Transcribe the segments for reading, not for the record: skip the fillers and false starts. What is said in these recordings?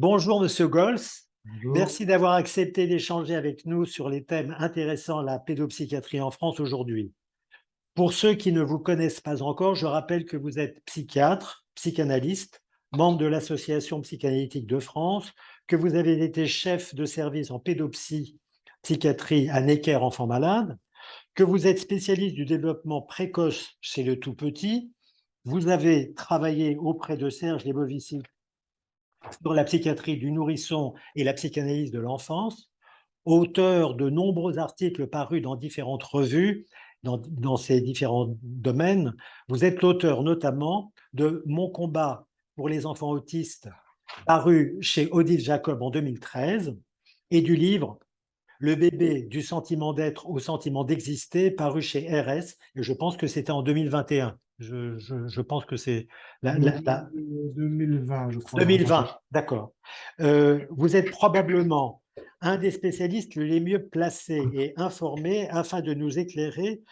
Bonjour Monsieur Gols, Bonjour. merci d'avoir accepté d'échanger avec nous sur les thèmes intéressants la pédopsychiatrie en France aujourd'hui. Pour ceux qui ne vous connaissent pas encore, je rappelle que vous êtes psychiatre, psychanalyste, membre de l'Association psychanalytique de France, que vous avez été chef de service en pédopsychiatrie à Necker Enfants Malades, que vous êtes spécialiste du développement précoce chez le tout petit. Vous avez travaillé auprès de Serge Lebovici sur la psychiatrie du nourrisson et la psychanalyse de l'enfance, auteur de nombreux articles parus dans différentes revues, dans ces différents domaines. Vous êtes l'auteur notamment de Mon combat pour les enfants autistes, paru chez Odile Jacob en 2013, et du livre Le bébé du sentiment d'être au sentiment d'exister, paru chez RS, et je pense que c'était en 2021. Je pense que c'est la 2020, je crois, dans cette 2020, d'accord. Vous êtes probablement un des spécialistes les mieux placés et informés afin de nous éclairer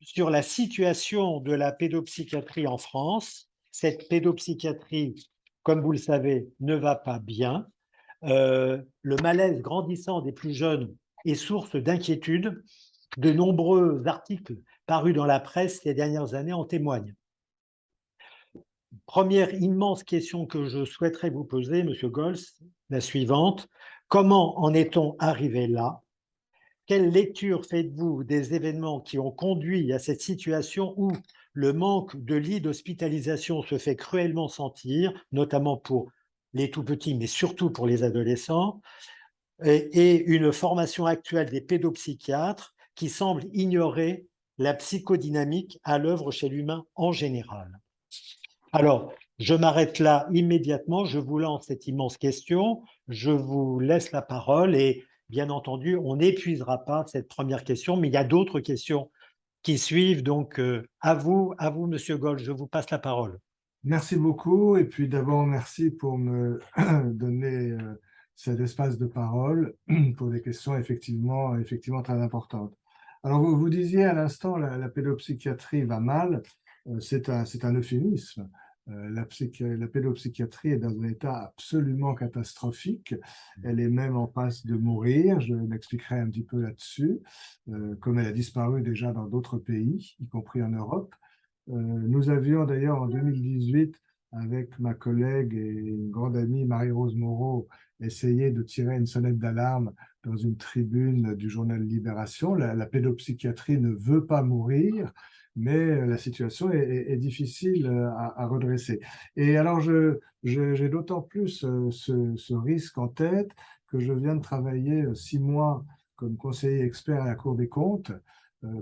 sur la situation de la pédopsychiatrie en France. Cette pédopsychiatrie, comme vous le savez, ne va pas bien. Le malaise grandissant des plus jeunes est source d'inquiétude. De nombreux articles parus dans la presse ces dernières années en témoignent. Première immense question que je souhaiterais vous poser, Monsieur Gols, la suivante. Comment en est-on arrivé là? Quelle lecture faites-vous des événements qui ont conduit à cette situation où le manque de lits d'hospitalisation se fait cruellement sentir, notamment pour les tout-petits, mais surtout pour les adolescents, et une formation actuelle des pédopsychiatres qui semble ignorer la psychodynamique à l'œuvre chez l'humain en général? Alors, je m'arrête là immédiatement, je vous lance cette immense question, je vous laisse la parole et bien entendu, on n'épuisera pas cette première question, mais il y a d'autres questions qui suivent, donc à vous, Monsieur Gold, je vous passe la parole. Merci beaucoup. Et puis d'abord, merci pour me donner cet espace de parole pour des questions effectivement très importantes. Alors, vous disiez à l'instant, la pédopsychiatrie va mal. C'est un euphémisme. La pédopsychiatrie est dans un état absolument catastrophique. Elle est même en passe de mourir. Je m'expliquerai un petit peu là-dessus, comme elle a disparu déjà dans d'autres pays, y compris en Europe. Nous avions d'ailleurs en 2018, avec ma collègue et une grande amie Marie-Rose Moreau, essayé de tirer une sonnette d'alarme dans une tribune du journal Libération. La pédopsychiatrie ne veut pas mourir, mais la situation est difficile à redresser. Et alors, j'ai d'autant plus ce risque en tête que je viens de travailler 6 mois comme conseiller expert à la Cour des comptes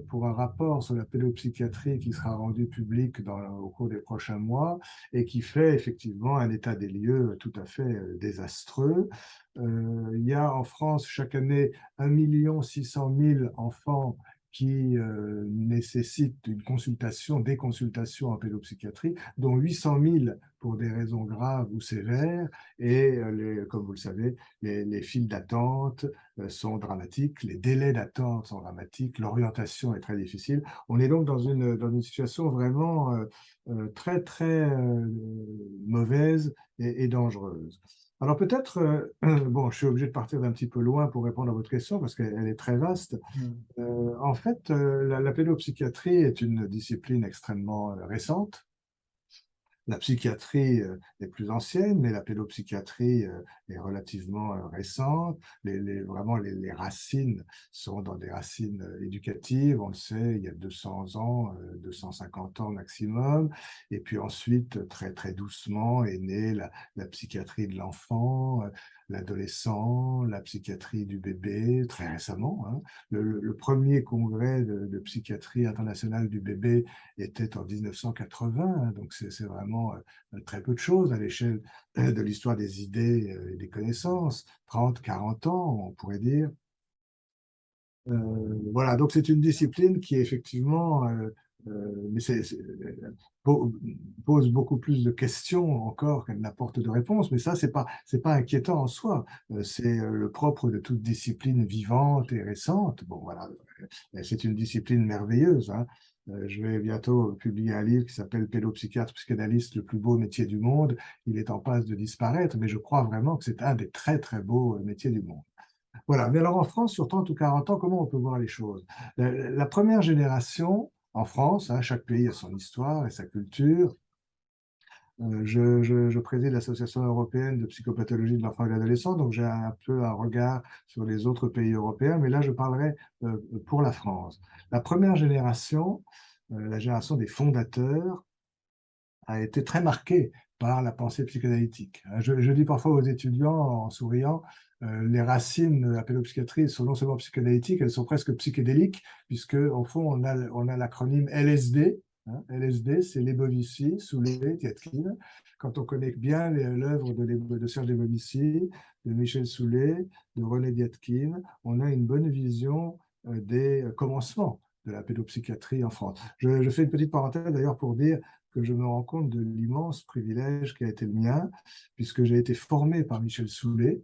pour un rapport sur la pédopsychiatrie qui sera rendu public au cours des prochains mois et qui fait effectivement un état des lieux tout à fait désastreux. Il y a en France chaque année 1 600 000 enfants qui nécessitent une consultation, des consultations en pédopsychiatrie, dont 800 000 pour des raisons graves ou sévères, et comme vous le savez, les files d'attente sont dramatiques, les délais d'attente sont dramatiques, l'orientation est très difficile. On est donc dans une situation vraiment très, très mauvaise et dangereuse. Alors peut-être, bon, je suis obligé de partir d'un petit peu loin pour répondre à votre question parce qu'elle est très vaste. Mm. En fait, la pédopsychiatrie est une discipline extrêmement récente. La psychiatrie est plus ancienne, mais la pédopsychiatrie est relativement récente. Vraiment, les racines sont dans des racines éducatives, on le sait, il y a 200 ans, 250 ans maximum. Et puis ensuite, très, très doucement, est née la psychiatrie de l'enfant, l'adolescent, la psychiatrie du bébé, très récemment, hein. Le premier congrès de psychiatrie internationale du bébé était en 1980, hein, donc c'est vraiment très peu de choses à l'échelle de l'histoire des idées et des connaissances, 30, 40 ans, on pourrait dire. Voilà, donc c'est une discipline qui effectivement mais pose beaucoup plus de questions encore qu'elle n'apporte de réponses, mais ça, c'est pas inquiétant en soi. C'est le propre de toute discipline vivante et récente. Bon, voilà, c'est une discipline merveilleuse, hein. Je vais bientôt publier un livre qui s'appelle Pédopsychiatre, psychanalyste, le plus beau métier du monde. Il est en passe de disparaître, mais je crois vraiment que c'est un des très, très beaux métiers du monde. Voilà. Mais alors en France, sur 30 ou 40 ans, comment on peut voir les choses? La première génération en France, hein, chaque pays a son histoire et sa culture. Je préside l'Association européenne de psychopathologie de l'enfant et de l'adolescent, donc j'ai un peu un regard sur les autres pays européens, mais là je parlerai pour la France. La première génération, la génération des fondateurs, a été très marquée par la pensée psychanalytique. Je dis parfois aux étudiants en souriant, les racines de la pédopsychiatrie sont non seulement psychanalytiques, elles sont presque psychédéliques, puisque au fond on a l'acronyme LSD. LSD, c'est Lebovici, Soulet, Tietkin. Quand on connaît bien l'œuvre de Serge Lebovici, de Michel Soulet, de René Dietkin, on a une bonne vision des commencements de la pédopsychiatrie en France. Je fais une petite parenthèse d'ailleurs pour dire que je me rends compte de l'immense privilège qui a été le mien, puisque j'ai été formé par Michel Soulet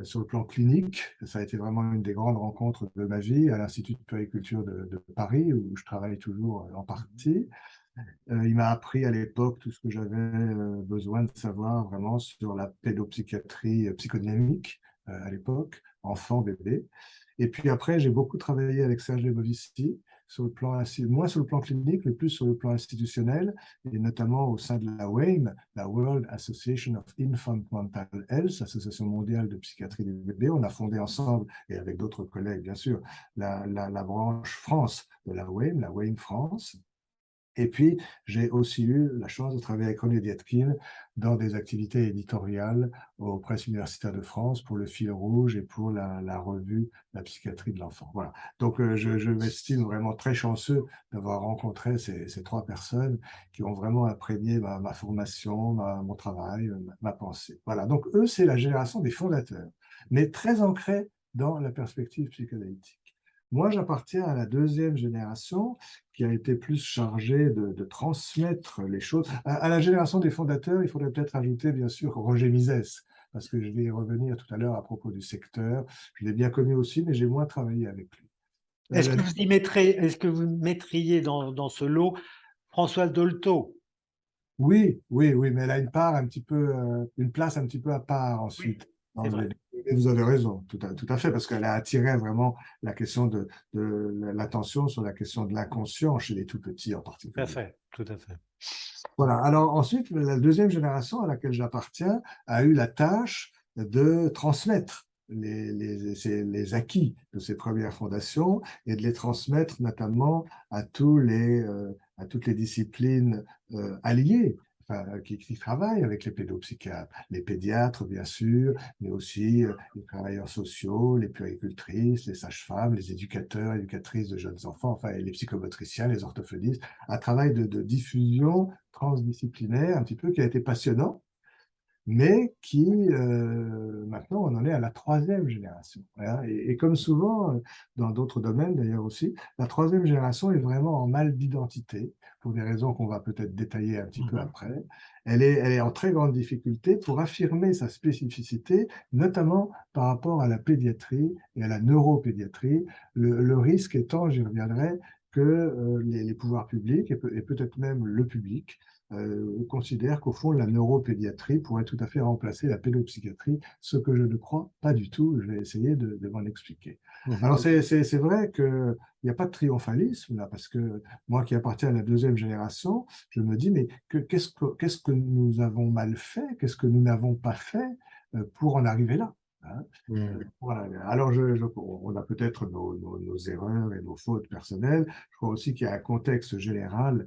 sur le plan clinique. Ça a été vraiment une des grandes rencontres de ma vie à l'Institut de puériculture de Paris, où je travaille toujours en partie. Il m'a appris à l'époque tout ce que j'avais besoin de savoir vraiment sur la pédopsychiatrie psychodynamique à l'époque, enfant, bébé. Et puis après, j'ai beaucoup travaillé avec Serge Lebovici, sur le plan, moins sur le plan clinique, mais plus sur le plan institutionnel, et notamment au sein de la WAME, la World Association of Infant Mental Health, l'Association mondiale de psychiatrie du bébé. On a fondé ensemble, et avec d'autres collègues bien sûr, la branche France de la WAME France. Et puis, j'ai aussi eu la chance de travailler avec René Dietkin dans des activités éditoriales aux presses universitaires de France pour le Fil Rouge et pour la revue La psychiatrie de l'enfant. Voilà. Donc, je m'estime vraiment très chanceux d'avoir rencontré ces trois personnes qui ont vraiment imprégné ma formation, mon travail, ma pensée. Voilà. Donc, eux, c'est la génération des fondateurs, mais très ancrés dans la perspective psychanalytique. Moi, j'appartiens à la deuxième génération qui a été plus chargée de transmettre les choses. À la génération des fondateurs, il faudrait peut-être ajouter, bien sûr, Roger Misès, parce que je vais y revenir tout à l'heure à propos du secteur. Je l'ai bien connu aussi, mais j'ai moins travaillé avec lui. Est-ce que vous mettriez dans ce lot Françoise Dolto? Oui, oui, oui, mais elle a une part un petit peu, une place un petit peu à part Oui, ensuite. c'est vrai. Et vous avez raison, tout à fait, parce qu'elle a attiré vraiment la question de l'attention sur la question de l'inconscient chez les tout petits en Tout à particulier. fait, tout à fait. Voilà. Alors ensuite, la deuxième génération à laquelle j'appartiens a eu la tâche de transmettre les acquis de ces premières fondations et de les transmettre notamment à toutes les disciplines alliées. Enfin, qui travaillent avec les pédopsychiatres, les pédiatres bien sûr, mais aussi les travailleurs sociaux, les puéricultrices, les sages-femmes, les éducateurs, éducatrices de jeunes enfants, enfin les psychomotriciens, les orthophonistes, un travail de diffusion transdisciplinaire un petit peu qui a été passionnant, mais qui, maintenant, on en est à la troisième génération. Hein. Et comme souvent, dans d'autres domaines d'ailleurs aussi, la troisième génération est vraiment en mal d'identité, pour des raisons qu'on va peut-être détailler un petit peu après. Elle est en très grande difficulté pour affirmer sa spécificité, notamment par rapport à la pédiatrie et à la neuropédiatrie, le risque étant, j'y reviendrai, que les pouvoirs publics et peut-être même le public considère qu'au fond, la neuropédiatrie pourrait tout à fait remplacer la pédopsychiatrie, ce que je ne crois pas du tout. Je vais essayer de m'en expliquer. Alors, c'est vrai qu'il n'y a pas de triomphalisme, là, parce que moi qui appartiens à la deuxième génération, je me dis, mais qu'est-ce que nous avons mal fait, qu'est-ce que nous n'avons pas fait pour en arriver là, hein. Voilà. Alors, on a peut-être nos erreurs et nos fautes personnelles. Je crois aussi qu'il y a un contexte général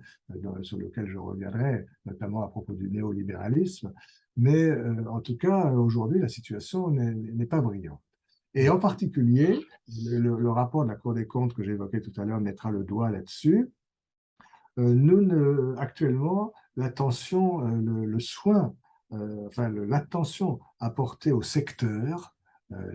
sur lequel je reviendrai, notamment à propos du néolibéralisme. Mais en tout cas, aujourd'hui, la situation n'est pas brillante. Et en particulier, le rapport de la Cour des comptes que j'évoquais tout à l'heure mettra le doigt là-dessus. Actuellement, l'attention, le soin, enfin l'attention apportée au secteur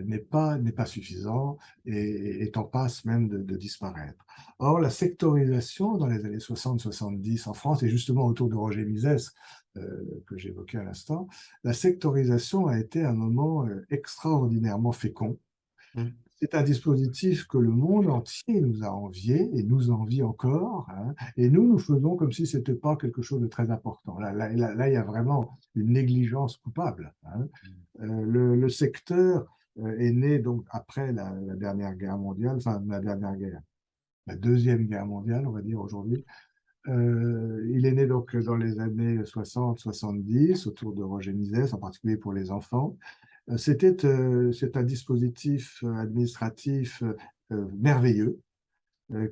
n'est pas suffisant et est en passe même de disparaître. Or, la sectorisation dans les années 60-70 en France, et justement autour de Roger Misès, que j'évoquais à l'instant, la sectorisation a été un moment extraordinairement fécond. C'est un dispositif que le monde entier nous a envié et nous envie encore, hein, et nous faisons comme si ce n'était pas quelque chose de très important. Là, il y a vraiment une négligence coupable, hein. Le secteur est né donc après la dernière guerre mondiale, enfin la dernière guerre, la deuxième guerre mondiale, on va dire aujourd'hui. Il est né donc dans les années 60-70, autour de Roger Misès, en particulier pour les enfants. C'est un dispositif administratif merveilleux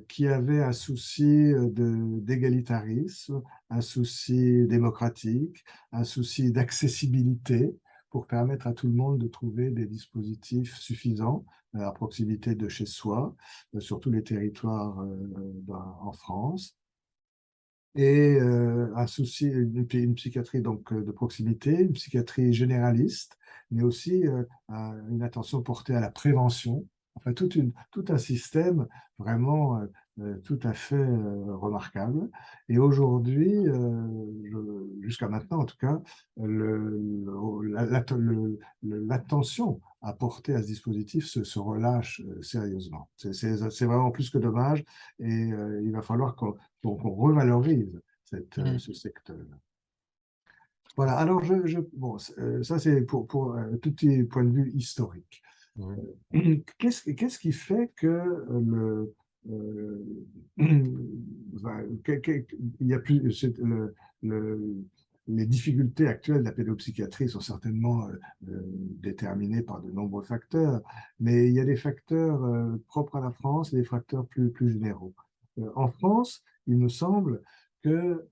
qui avait un souci d'égalitarisme, un souci démocratique, un souci d'accessibilité pour permettre à tout le monde de trouver des dispositifs suffisants à proximité de chez soi, sur tous les territoires en France. Et un souci, une psychiatrie donc de proximité, une psychiatrie généraliste, mais aussi une attention portée à la prévention. Enfin, tout un système vraiment tout à fait remarquable. Et aujourd'hui, jusqu'à maintenant en tout cas, l'attention apportée à ce dispositif se relâche sérieusement. C'est vraiment plus que dommage et il va falloir qu'on revalorise ce secteur. Voilà, alors bon, ça c'est pour tout petit point de vue historique. Qu'est-ce qui fait que il y a plus, les difficultés actuelles de la pédopsychiatrie sont certainement déterminées par de nombreux facteurs, mais il y a des facteurs propres à la France et des facteurs plus généraux. En France, il me semble que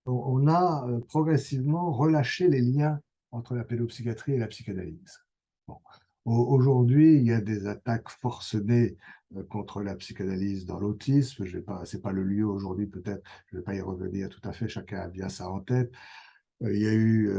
on a progressivement relâché les liens entre la pédopsychiatrie et la psychanalyse. Bon. Aujourd'hui, il y a des attaques forcenées contre la psychanalyse dans l'autisme. C'est pas le lieu aujourd'hui, peut-être, je ne vais pas y revenir tout à fait, chacun a bien ça en tête. Il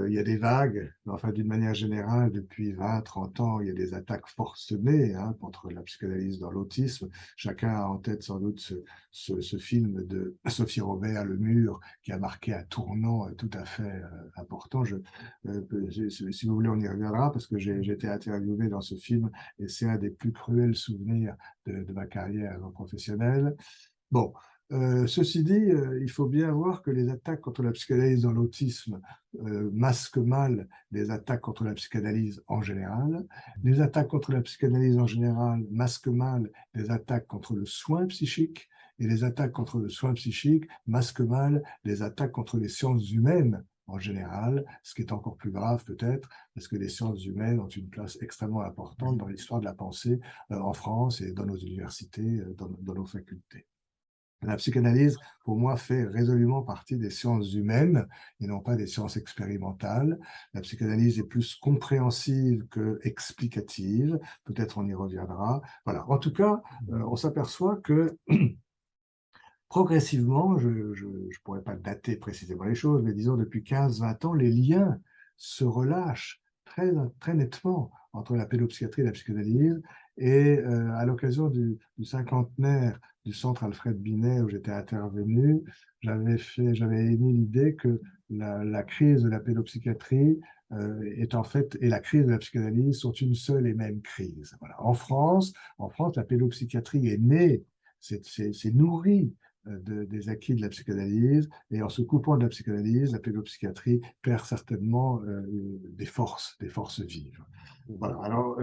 y a des vagues, enfin d'une manière générale, depuis 20, 30 ans, il y a des attaques forcenées contre la psychanalyse dans l'autisme. Chacun a en tête sans doute ce film de Sophie Robert, Le Mur, qui a marqué un tournant tout à fait important. Si vous voulez, on y reviendra parce que j'ai été interviewé dans ce film et c'est un des plus cruels souvenirs de ma carrière professionnelle. Bon, ceci dit, il faut bien voir que les attaques contre la psychanalyse dans l'autisme masquent mal les attaques contre la psychanalyse en général. Les attaques contre la psychanalyse en général masquent mal les attaques contre le soin psychique. Et les attaques contre le soin psychique masquent mal les attaques contre les sciences humaines en général, ce qui est encore plus grave peut-être, parce que les sciences humaines ont une place extrêmement importante dans l'histoire de la pensée en France et dans nos universités, dans nos facultés. La psychanalyse, pour moi, fait résolument partie des sciences humaines et non pas des sciences expérimentales. La psychanalyse est plus compréhensive que explicative. Peut-être on y reviendra. Voilà. En tout cas, on s'aperçoit que progressivement, je ne pourrais pas dater précisément les choses, mais disons depuis 15-20 ans, les liens se relâchent très nettement entre la pédopsychiatrie et la psychanalyse. Et à l'occasion du cinquantenaire du centre Alfred Binet où j'étais intervenu, j'avais émis l'idée que la crise de la pédopsychiatrie est en fait, et la crise de la psychanalyse sont une seule et même crise. Voilà. En France, la pédopsychiatrie est née, c'est nourri des acquis de la psychanalyse, et en se coupant de la psychanalyse, la pédopsychiatrie perd certainement des forces vives. Voilà. Alors,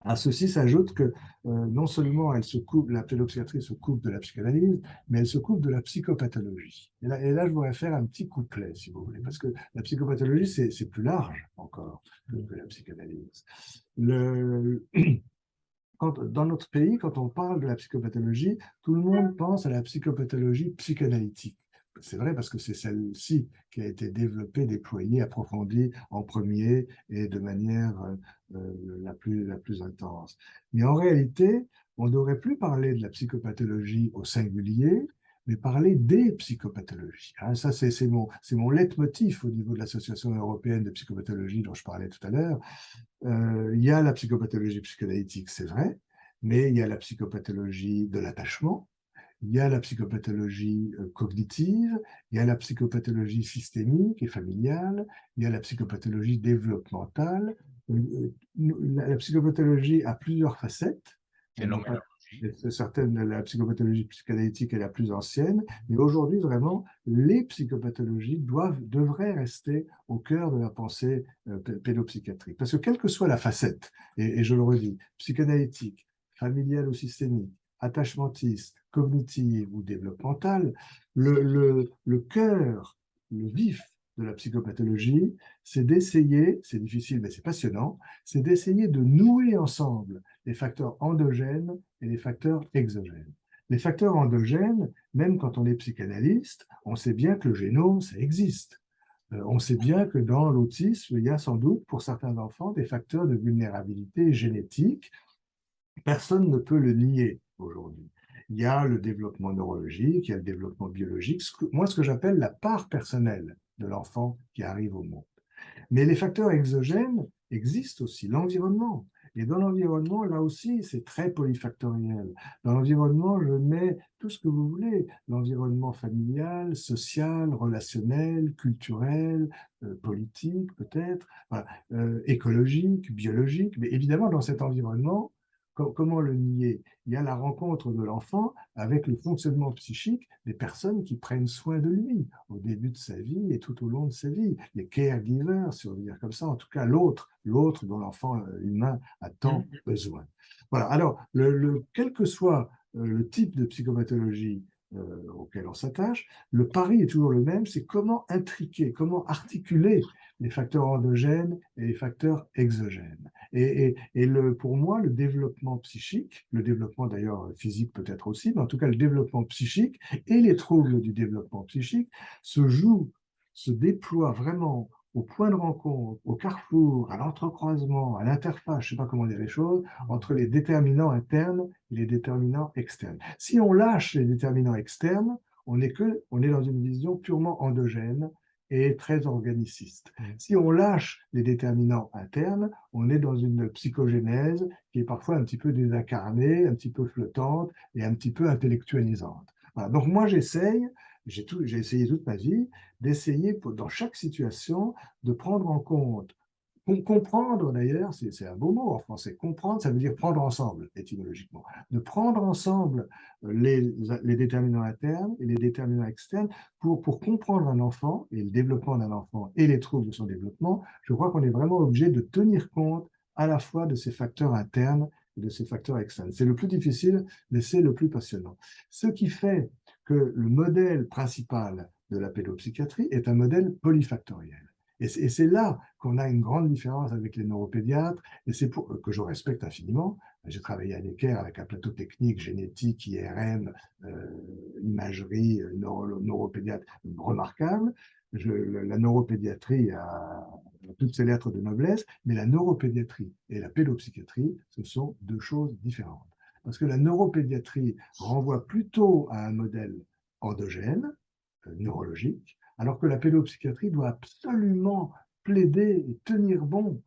à ceci s'ajoute que non seulement la pédopsychiatrie se coupe de la psychanalyse, mais elle se coupe de la psychopathologie. Et là, je voudrais faire un petit couplet, si vous voulez, parce que la psychopathologie, c'est plus large encore que la psychanalyse. Dans notre pays, quand on parle de la psychopathologie, tout le monde pense à la psychopathologie psychanalytique. C'est vrai parce que c'est celle-ci qui a été développée, déployée, approfondie en premier et de manière la plus intense. Mais en réalité, on ne devrait plus parler de la psychopathologie au singulier, mais parler des psychopathologies. Ça, c'est mon leitmotiv au niveau de l'Association européenne de psychopathologie dont je parlais tout à l'heure. Il y a la psychopathologie psychanalytique, c'est vrai, mais il y a la psychopathologie de l'attachement, il y a la psychopathologie cognitive, il y a la psychopathologie systémique et familiale, il y a la psychopathologie développementale, la psychopathologie a plusieurs facettes. Elles n'ont pas Phénoménologie. certaines, la psychopathologie psychanalytique est la plus ancienne, mais aujourd'hui, vraiment, les psychopathologies devraient rester au cœur de la pensée pédopsychiatrique. Parce que quelle que soit la facette, et je le redis, psychanalytique, familiale ou systémique, attachmentiste, cognitive ou développementale, le cœur, le vif de la psychopathologie, c'est d'essayer, c'est difficile mais c'est passionnant, c'est d'essayer de nouer ensemble les facteurs endogènes et les facteurs exogènes. Les facteurs endogènes, même quand on est psychanalyste, on sait bien que le génome, ça existe. On sait bien que dans l'autisme, il y a sans doute pour certains enfants des facteurs de vulnérabilité génétique. Personne ne peut le nier aujourd'hui. Il y a le développement neurologique, il y a le développement biologique, moi ce que j'appelle la part personnelle de l'enfant qui arrive au monde. Mais les facteurs exogènes existent aussi, l'environnement. Et dans l'environnement, là aussi, c'est très polyfactoriel. Dans l'environnement, je mets tout ce que vous voulez. L'environnement familial, social, relationnel, culturel, politique peut-être, voilà, écologique, biologique. Mais évidemment, dans cet environnement, comment le nier? Il y a la rencontre de l'enfant avec le fonctionnement psychique des personnes qui prennent soin de lui au début de sa vie et tout au long de sa vie. Les caregivers, si on veut dire comme ça, en tout cas l'autre dont l'enfant humain a tant besoin. Voilà, alors, quel que soit le type de psychopathologie auquel on s'attache, le pari est toujours le même, c'est comment intriquer, comment articuler les facteurs endogènes et les facteurs exogènes. Pour moi, le développement psychique, le développement d'ailleurs physique peut-être aussi, mais en tout cas le développement psychique et les troubles du développement psychique se déploient vraiment au point de rencontre, au carrefour, à l'entrecroisement, à l'interface, je ne sais pas comment dire les choses, entre les déterminants internes et les déterminants externes. Si on lâche les déterminants externes, on est dans une vision purement endogène et très organiciste. Si on lâche les déterminants internes, on est dans une psychogénèse qui est parfois un petit peu désincarnée, un petit peu flottante et un petit peu intellectualisante. Voilà. Donc moi j'ai essayé toute ma vie d'essayer dans chaque situation de prendre en compte. Comprendre, d'ailleurs, c'est un beau mot en français. Comprendre, ça veut dire prendre ensemble, étymologiquement. De prendre ensemble les déterminants internes et les déterminants externes pour comprendre un enfant et le développement d'un enfant et les troubles de son développement. Je crois qu'on est vraiment obligé de tenir compte à la fois de ces facteurs internes et de ces facteurs externes. C'est le plus difficile, mais c'est le plus passionnant. Ce qui fait que le modèle principal de la pédopsychiatrie est un modèle polyfactoriel. Et c'est là qu'on a une grande différence avec les neuropédiatres, et c'est pour que je respecte infiniment. J'ai travaillé à Necker avec un plateau technique, génétique, IRM, imagerie, neuropédiatre remarquable. La neuropédiatrie a toutes ses lettres de noblesse, mais la neuropédiatrie et la pédopsychiatrie, ce sont deux choses différentes. Parce que la neuropédiatrie renvoie plutôt à un modèle endogène, neurologique, alors que la pédopsychiatrie doit absolument plaider et tenir bon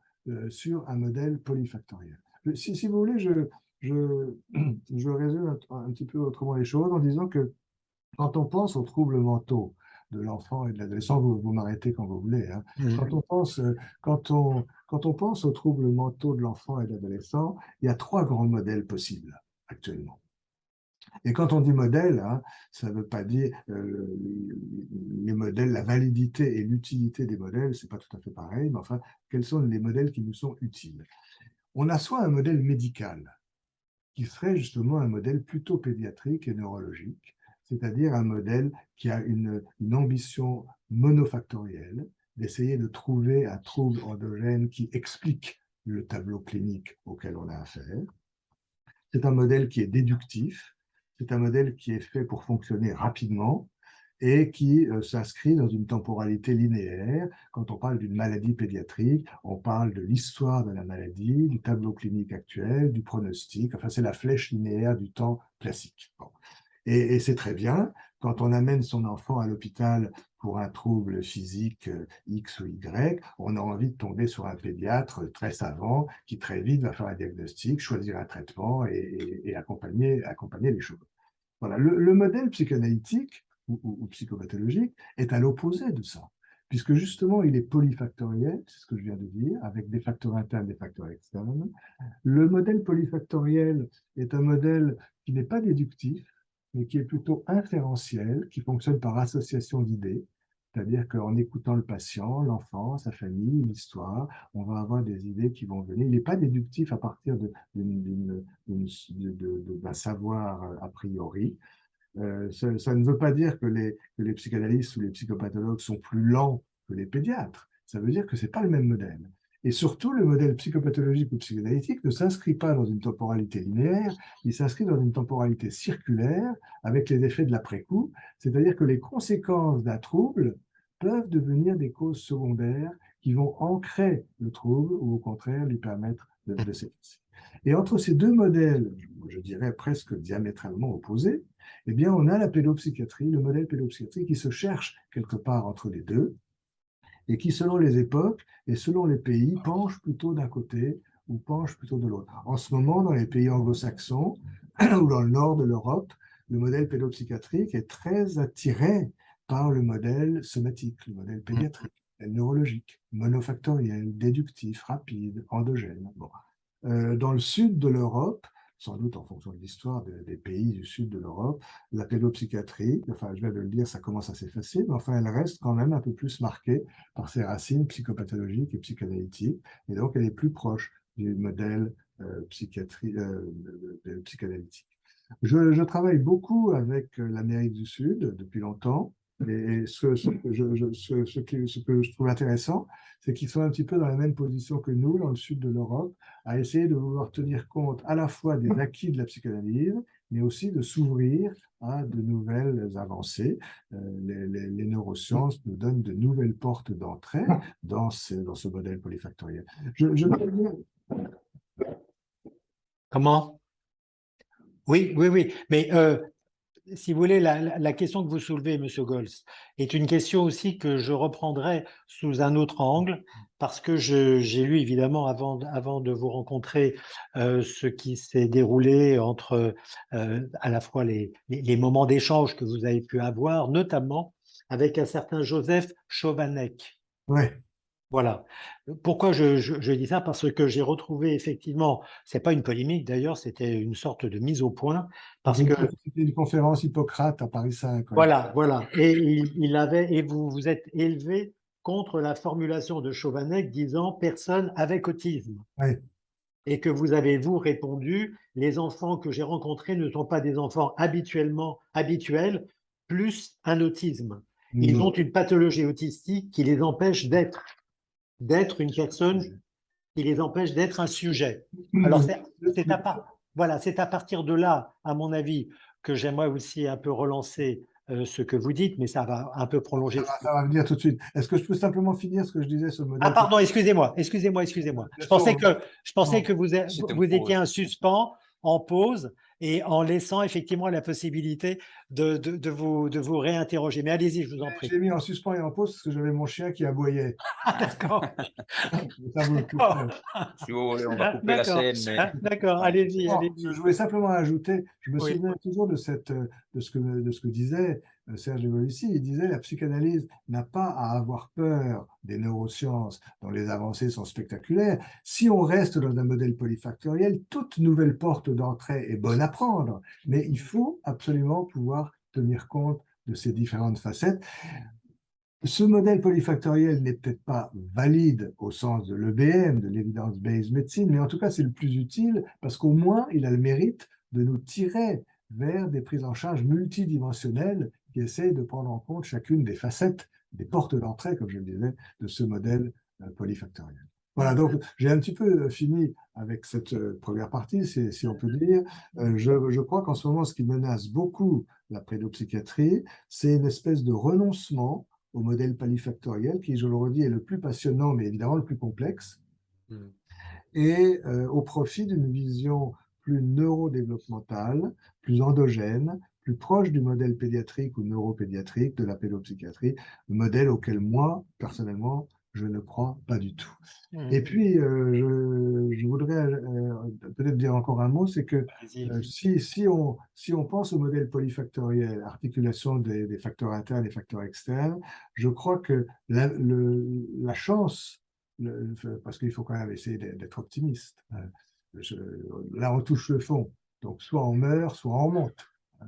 sur un modèle polyfactoriel. Si vous voulez, je résume un petit peu autrement les choses en disant que quand on pense aux troubles mentaux de l'enfant et de l'adolescent, vous m'arrêtez quand vous voulez, hein. Quand on pense aux troubles mentaux de l'enfant et de l'adolescent, il y a trois grands modèles possibles actuellement. Et quand on dit modèle, hein, ça ne veut pas dire les modèles, la validité et l'utilité des modèles, c'est pas tout à fait pareil, mais enfin, quels sont les modèles qui nous sont utiles? On a soit un modèle médical, qui serait justement un modèle plutôt pédiatrique et neurologique, c'est-à-dire un modèle qui a une ambition monofactorielle, d'essayer de trouver un trouble endogène qui explique le tableau clinique auquel on a affaire. C'est un modèle qui est déductif, c'est un modèle qui est fait pour fonctionner rapidement et qui s'inscrit dans une temporalité linéaire. Quand on parle d'une maladie pédiatrique, on parle de l'histoire de la maladie, du tableau clinique actuel, du pronostic, enfin c'est la flèche linéaire du temps classique. Bon. Et c'est très bien, quand on amène son enfant à l'hôpital pour un trouble physique X ou Y, on a envie de tomber sur un pédiatre très savant qui très vite va faire un diagnostic, choisir un traitement et accompagner les choses. Voilà. Le modèle psychanalytique ou psychopathologique est à l'opposé de ça. puisque justement, il est polyfactoriel, c'est ce que je viens de dire, avec des facteurs internes, des facteurs externes. Le modèle polyfactoriel est un modèle qui n'est pas déductif, mais qui est plutôt inférentiel, qui fonctionne par association d'idées. C'est-à-dire qu'en écoutant le patient, l'enfant, sa famille, l'histoire, on va avoir des idées qui vont venir. Il n'est pas déductif à partir d'un savoir a priori. Ça ne veut pas dire que les psychanalystes ou les psychopathologues sont plus lents que les pédiatres. Ça veut dire que ce n'est pas le même modèle. Et surtout, le modèle psychopathologique ou psychanalytique ne s'inscrit pas dans une temporalité linéaire, il s'inscrit dans une temporalité circulaire avec les effets de l'après-coup, c'est-à-dire que les conséquences d'un trouble peuvent devenir des causes secondaires qui vont ancrer le trouble ou au contraire lui permettre de s'effacer. Et entre ces deux modèles, je dirais presque diamétralement opposés, eh bien, on a la pédopsychiatrie, le modèle pédopsychiatrique qui se cherche quelque part entre les deux et qui, selon les époques et selon les pays, penche plutôt d'un côté ou penche plutôt de l'autre. En ce moment, dans les pays anglo-saxons ou dans le nord de l'Europe, le modèle pédopsychiatrique est très attiré par le modèle somatique, le modèle pédiatrique, neurologique, monofactoriel, déductif, rapide, endogène. Bon. Dans le sud de l'Europe, sans doute en fonction de l'histoire des pays du sud de l'Europe, la pédopsychiatrie, enfin je viens de le dire, ça commence à s'effacer, mais enfin elle reste quand même un peu plus marquée par ses racines psychopathologiques et psychanalytiques, et donc elle est plus proche du modèle psychanalytique. Je travaille beaucoup avec l'Amérique du Sud depuis longtemps, et ce que je trouve intéressant, c'est qu'ils sont un petit peu dans la même position que nous, dans le sud de l'Europe, à essayer de vouloir tenir compte à la fois des acquis de la psychanalyse, mais aussi de s'ouvrir à de nouvelles avancées. Les neurosciences nous donnent de nouvelles portes d'entrée dans ce modèle polyfactoriel. Peux dire... Comment? Oui, oui, oui. Mais si vous voulez, la question que vous soulevez, Monsieur Gols, est une question aussi que je reprendrai sous un autre angle, parce que j'ai lu évidemment avant de vous rencontrer ce qui s'est déroulé entre à la fois les moments d'échange que vous avez pu avoir, notamment avec un certain Joseph Chovanec. Ouais. Voilà. Pourquoi je dis ça? Parce que j'ai retrouvé effectivement, c'est pas une polémique d'ailleurs, c'était une sorte de mise au point, parce que C'était une conférence Hippocrate à Paris 5. Ouais. voilà. Et et vous vous êtes élevé contre la formulation de Chovanec disant personne avec autisme. Ouais. Et que vous avez, vous, répondu, les enfants que j'ai rencontrés ne sont pas des enfants habituels, plus un autisme. Ils ont une pathologie autistique qui les empêche d'être une personne, qui les empêche d'être un sujet. Alors, c'est à partir de là, à mon avis, que j'aimerais aussi un peu relancer ce que vous dites, mais ça va un peu prolonger. Ça va venir tout de suite. Est-ce que je peux simplement finir ce que je disais sur le Ah, modèle? pardon, excusez-moi. Bien sûr, Je pensais non. que vous étiez en suspens, en pause, et en laissant effectivement la possibilité de vous réinterroger. Mais allez-y, je vous en prie. J'ai mis en suspens et en pause parce que j'avais mon chien qui aboyait. Ah, d'accord. Ça vaut le coup. Si vous voulez, on va couper la D'accord. scène, mais D'accord, allez-y, Bon, allez-y. je voulais simplement ajouter, je me Oui. souviens toujours de ce que disait Serge Levovici. Il disait la psychanalyse n'a pas à avoir peur des neurosciences dont les avancées sont spectaculaires. Si on reste dans un modèle polyfactoriel, toute nouvelle porte d'entrée est bonne à prendre, mais il faut absolument pouvoir tenir compte de ces différentes facettes. Ce modèle polyfactoriel n'est peut-être pas valide au sens de l'EBM, de l'Evidence-Based Medicine, mais en tout cas, c'est le plus utile parce qu'au moins, il a le mérite de nous tirer vers des prises en charge multidimensionnelles qui essayent de prendre en compte chacune des facettes, des portes d'entrée, comme je le disais, de ce modèle polyfactoriel. Voilà, donc j'ai un petit peu fini avec cette première partie, si on peut dire. Je crois qu'en ce moment, ce qui menace beaucoup la pédopsychiatrie, c'est une espèce de renoncement au modèle polyfactoriel, qui, je le redis, est le plus passionnant, mais évidemment le plus complexe, et au profit d'une vision plus neurodéveloppementale, plus endogène, plus proche du modèle pédiatrique ou neuropédiatrique de la pédopsychiatrie, le modèle auquel moi, personnellement, je ne crois pas du tout. Mhm. Et puis, je voudrais peut-être dire encore un mot, c'est que Allez-y. si on pense au modèle polyfactoriel, articulation des facteurs internes et facteurs externes, je crois que la chance, parce qu'il faut quand même essayer d'être optimiste, là on touche le fond, donc soit on meurt, soit on monte.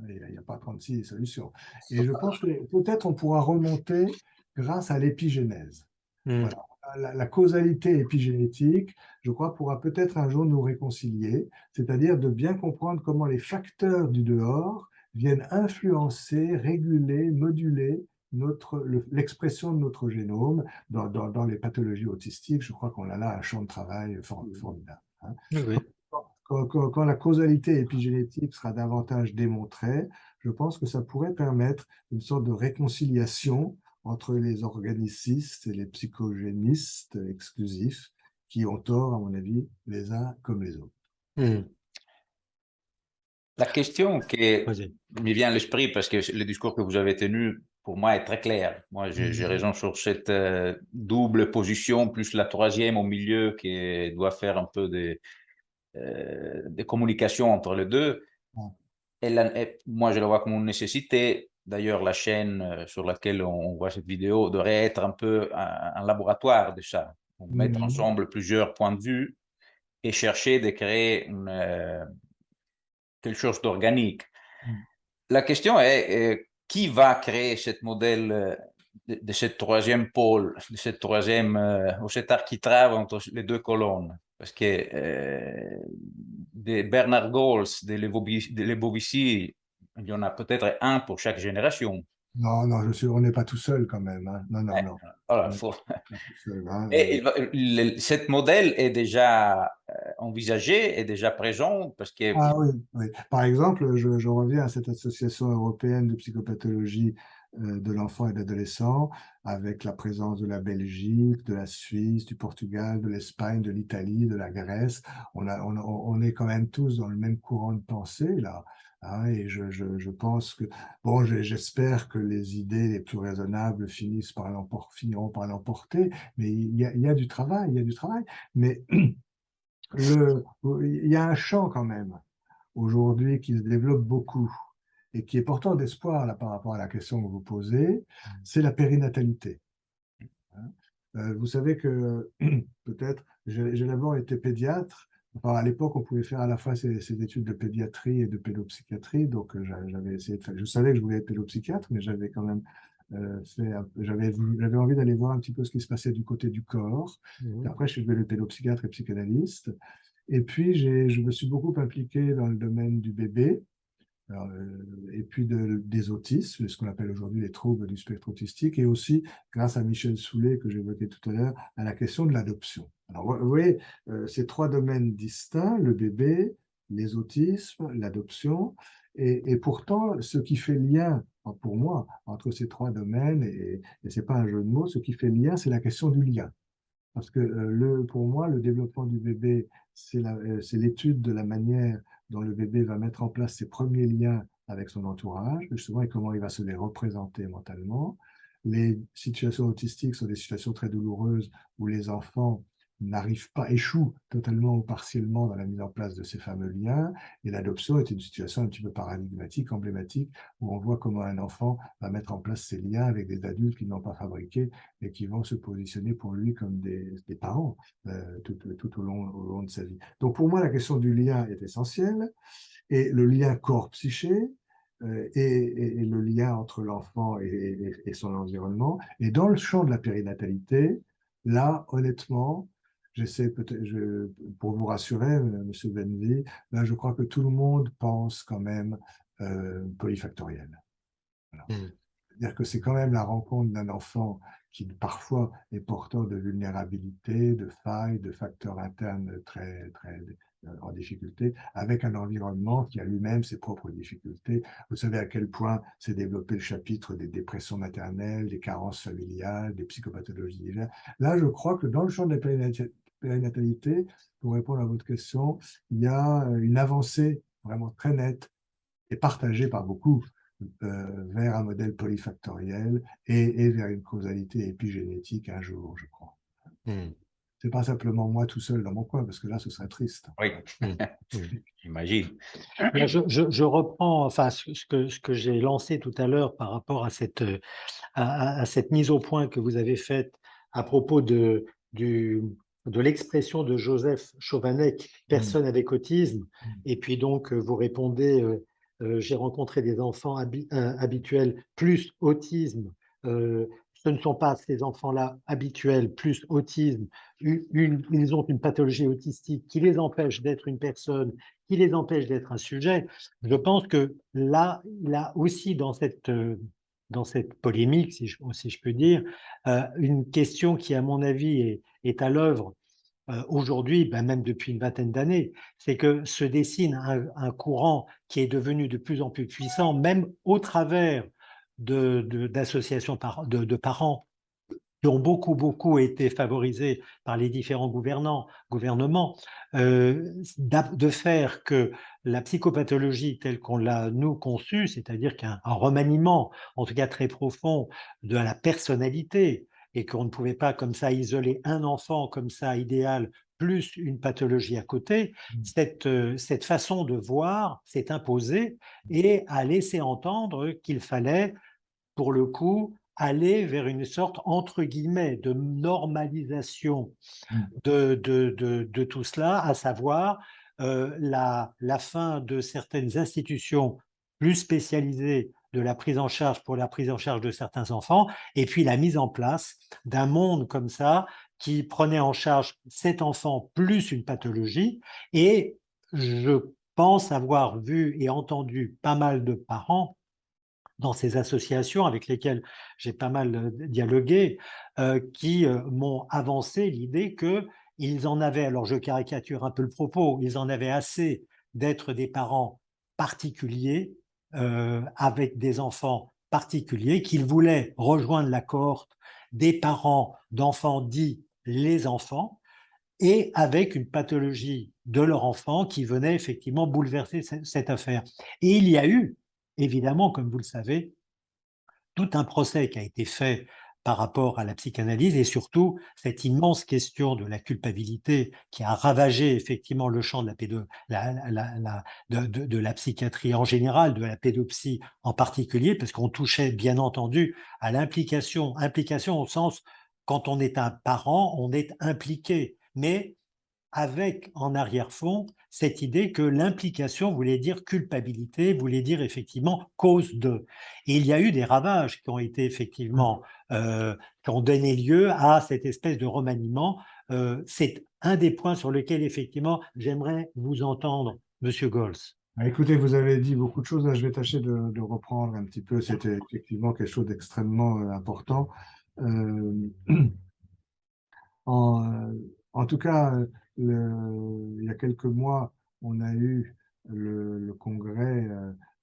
Il n'y a pas 36 solutions. Et je pense que peut-être on pourra remonter grâce à l'épigénèse. Mhm. Voilà. La causalité épigénétique, je crois, pourra peut-être un jour nous réconcilier, c'est-à-dire de bien comprendre comment les facteurs du dehors viennent influencer, réguler, moduler l'expression de notre génome dans les pathologies autistiques. Je crois qu'on a là un champ de travail formidable. Hein. Oui. Quand la causalité épigénétique sera davantage démontrée, je pense que ça pourrait permettre une sorte de réconciliation entre les organicistes et les psychogénistes exclusifs qui ont tort, à mon avis, les uns comme les autres. Mhm. La question qui Vas-y. me vient à l'esprit, parce que le discours que vous avez tenu, pour moi, est très clair. Moi, j'ai raison sur cette double position, plus la troisième au milieu qui doit faire un peu de communication entre les deux. Et moi, je le vois comme une nécessité. D'ailleurs, la chaîne sur laquelle on voit cette vidéo devrait être un peu un laboratoire de ça. Mettre ensemble plusieurs points de vue et chercher de créer quelque chose d'organique. La question est qui va créer ce modèle de ce troisième pôle, de cette troisième, ou cet architrave entre les deux colonnes. Parce que de Bernard Gols, de Lebovici, il y en a peut-être un pour chaque génération. Non, non, on n'est pas tout seul quand même. Hein. Non, non, non. Voilà, On n'est pas tout seul. Hein. Et ce modèle est déjà envisagé, est déjà présent, parce que... Ah oui, oui. Par exemple, je reviens à cette association européenne de psychopathologie de l'enfant et de l'adolescent, avec la présence de la Belgique, de la Suisse, du Portugal, de l'Espagne, de l'Italie, de la Grèce. On est quand même tous dans le même courant de pensée, là. Hein, et je pense que, bon, j'espère que les idées les plus raisonnables finiront par l'emporter, mais il y a du travail, il y a du travail. Mais il y a un champ quand même aujourd'hui qui se développe beaucoup et qui est porteur d'espoir là par rapport à la question que vous posez, c'est la périnatalité. Hein. Vous savez que peut-être, j'ai d'abord été pédiatre. Enfin, à l'époque, on pouvait faire à la fois ces études de pédiatrie et de pédopsychiatrie. Donc, j'avais essayé de faire. Je savais que je voulais être pédopsychiatre, mais j'avais quand même j'avais envie d'aller voir un petit peu ce qui se passait du côté du corps. Et après, je suis devenu pédopsychiatre et psychanalyste. Et puis, je me suis beaucoup impliqué dans le domaine du bébé, et puis des autismes, ce qu'on appelle aujourd'hui les troubles du spectre autistique, et aussi, grâce à Michel Soulet, que j'évoquais tout à l'heure, à la question de l'adoption. Alors, vous voyez, ces trois domaines distincts, le bébé, les autismes, l'adoption, et pourtant, ce qui fait lien, pour moi, entre ces trois domaines, et ce n'est pas un jeu de mots, ce qui fait lien, c'est la question du lien. Parce que pour moi, le développement du bébé, c'est l'étude de la manière dont le bébé va mettre en place ses premiers liens avec son entourage, justement, et comment il va se les représenter mentalement. Les situations autistiques sont des situations très douloureuses où les enfants n'arrivent pas, échouent totalement ou partiellement dans la mise en place de ces fameux liens. Et l'adoption est une situation un petit peu paradigmatique, emblématique, où on voit comment un enfant va mettre en place ses liens avec des adultes qui n'ont pas fabriqués et qui vont se positionner pour lui comme des parents tout au long de sa vie. Donc pour moi, la question du lien est essentielle, et le lien corps-psyché, et le lien entre l'enfant et son environnement. Et dans le champ de la périnatalité, là, honnêtement, j'essaie peut-être, pour vous rassurer, Monsieur Benvie, là, je crois que tout le monde pense quand même polyfactoriel. Voilà. C'est-à-dire que c'est quand même la rencontre d'un enfant qui parfois est porteur de vulnérabilité, de failles, de facteurs internes très, très en difficulté, avec un environnement qui a lui-même ses propres difficultés. Vous savez à quel point s'est développé le chapitre des dépressions maternelles, des carences familiales, des psychopathologies diverses. Là, je crois que dans le champ de la périnatalité, pour répondre à votre question, il y a une avancée vraiment très nette et partagée par beaucoup vers un modèle polyfactoriel et vers une causalité épigénétique un jour, je crois. Mm. C'est pas simplement moi tout seul dans mon coin, parce que là, ce serait triste. Oui, Mm. Mm. j'imagine. Là, je reprends enfin, ce que j'ai lancé tout à l'heure par rapport à à cette mise au point que vous avez faite à propos de l'expression de Joseph Chovanec, Mm. personne avec autisme, Mm. et puis donc vous répondez, j'ai rencontré des enfants habituels plus autisme. Ce ne sont pas ces enfants-là habituels plus autisme, ils ont une pathologie autistique qui les empêche d'être une personne, qui les empêche d'être un sujet. Je pense que là aussi dans cette polémique, si je peux dire, une question qui, à mon avis, est à l'œuvre aujourd'hui, ben même depuis une vingtaine d'années, c'est que se dessine un courant qui est devenu de plus en plus puissant, même au travers d'associations de parents qui ont beaucoup été favorisés par les différents gouvernements, de faire que la psychopathologie telle qu'on l'a, nous, conçue, c'est-à-dire qu'un remaniement, en tout cas très profond, de la personnalité, et qu'on ne pouvait pas comme ça isoler un enfant comme ça idéal, plus une pathologie à côté, cette façon de voir s'est imposée et a laissé entendre qu'il fallait pour le coup, aller vers une sorte, entre guillemets, de normalisation Mm. de tout cela, à savoir la fin de certaines institutions plus spécialisées de la prise en charge pour la prise en charge de certains enfants, et puis la mise en place d'un monde comme ça qui prenait en charge cet enfant plus une pathologie. Et je pense avoir vu et entendu pas mal de parents dans ces associations avec lesquelles j'ai pas mal dialogué, qui m'ont avancé l'idée qu'ils en avaient, alors je caricature un peu le propos, ils en avaient assez d'être des parents particuliers, avec des enfants particuliers, qu'ils voulaient rejoindre la cohorte des parents d'enfants dits les enfants, et avec une pathologie de leur enfant qui venait effectivement bouleverser cette affaire. Et il y a eu, évidemment, comme vous le savez, tout un procès qui a été fait par rapport à la psychanalyse et surtout cette immense question de la culpabilité qui a ravagé effectivement le champ de de la psychiatrie en général, de la pédopsie en particulier, parce qu'on touchait bien entendu à implication au sens quand on est un parent, on est impliqué, mais avec en arrière-fond cette idée que l'implication voulait dire culpabilité, voulait dire effectivement cause de. Et il y a eu des ravages qui ont été effectivement, qui ont donné lieu à cette espèce de remaniement. C'est un des points sur lesquels effectivement j'aimerais vous entendre, Monsieur Gols. Ah, écoutez, vous avez dit beaucoup de choses. Là, je vais tâcher de reprendre un petit peu. C'était effectivement quelque chose d'extrêmement important. Euh, En, euh, en tout cas, il y a quelques mois, on a eu le congrès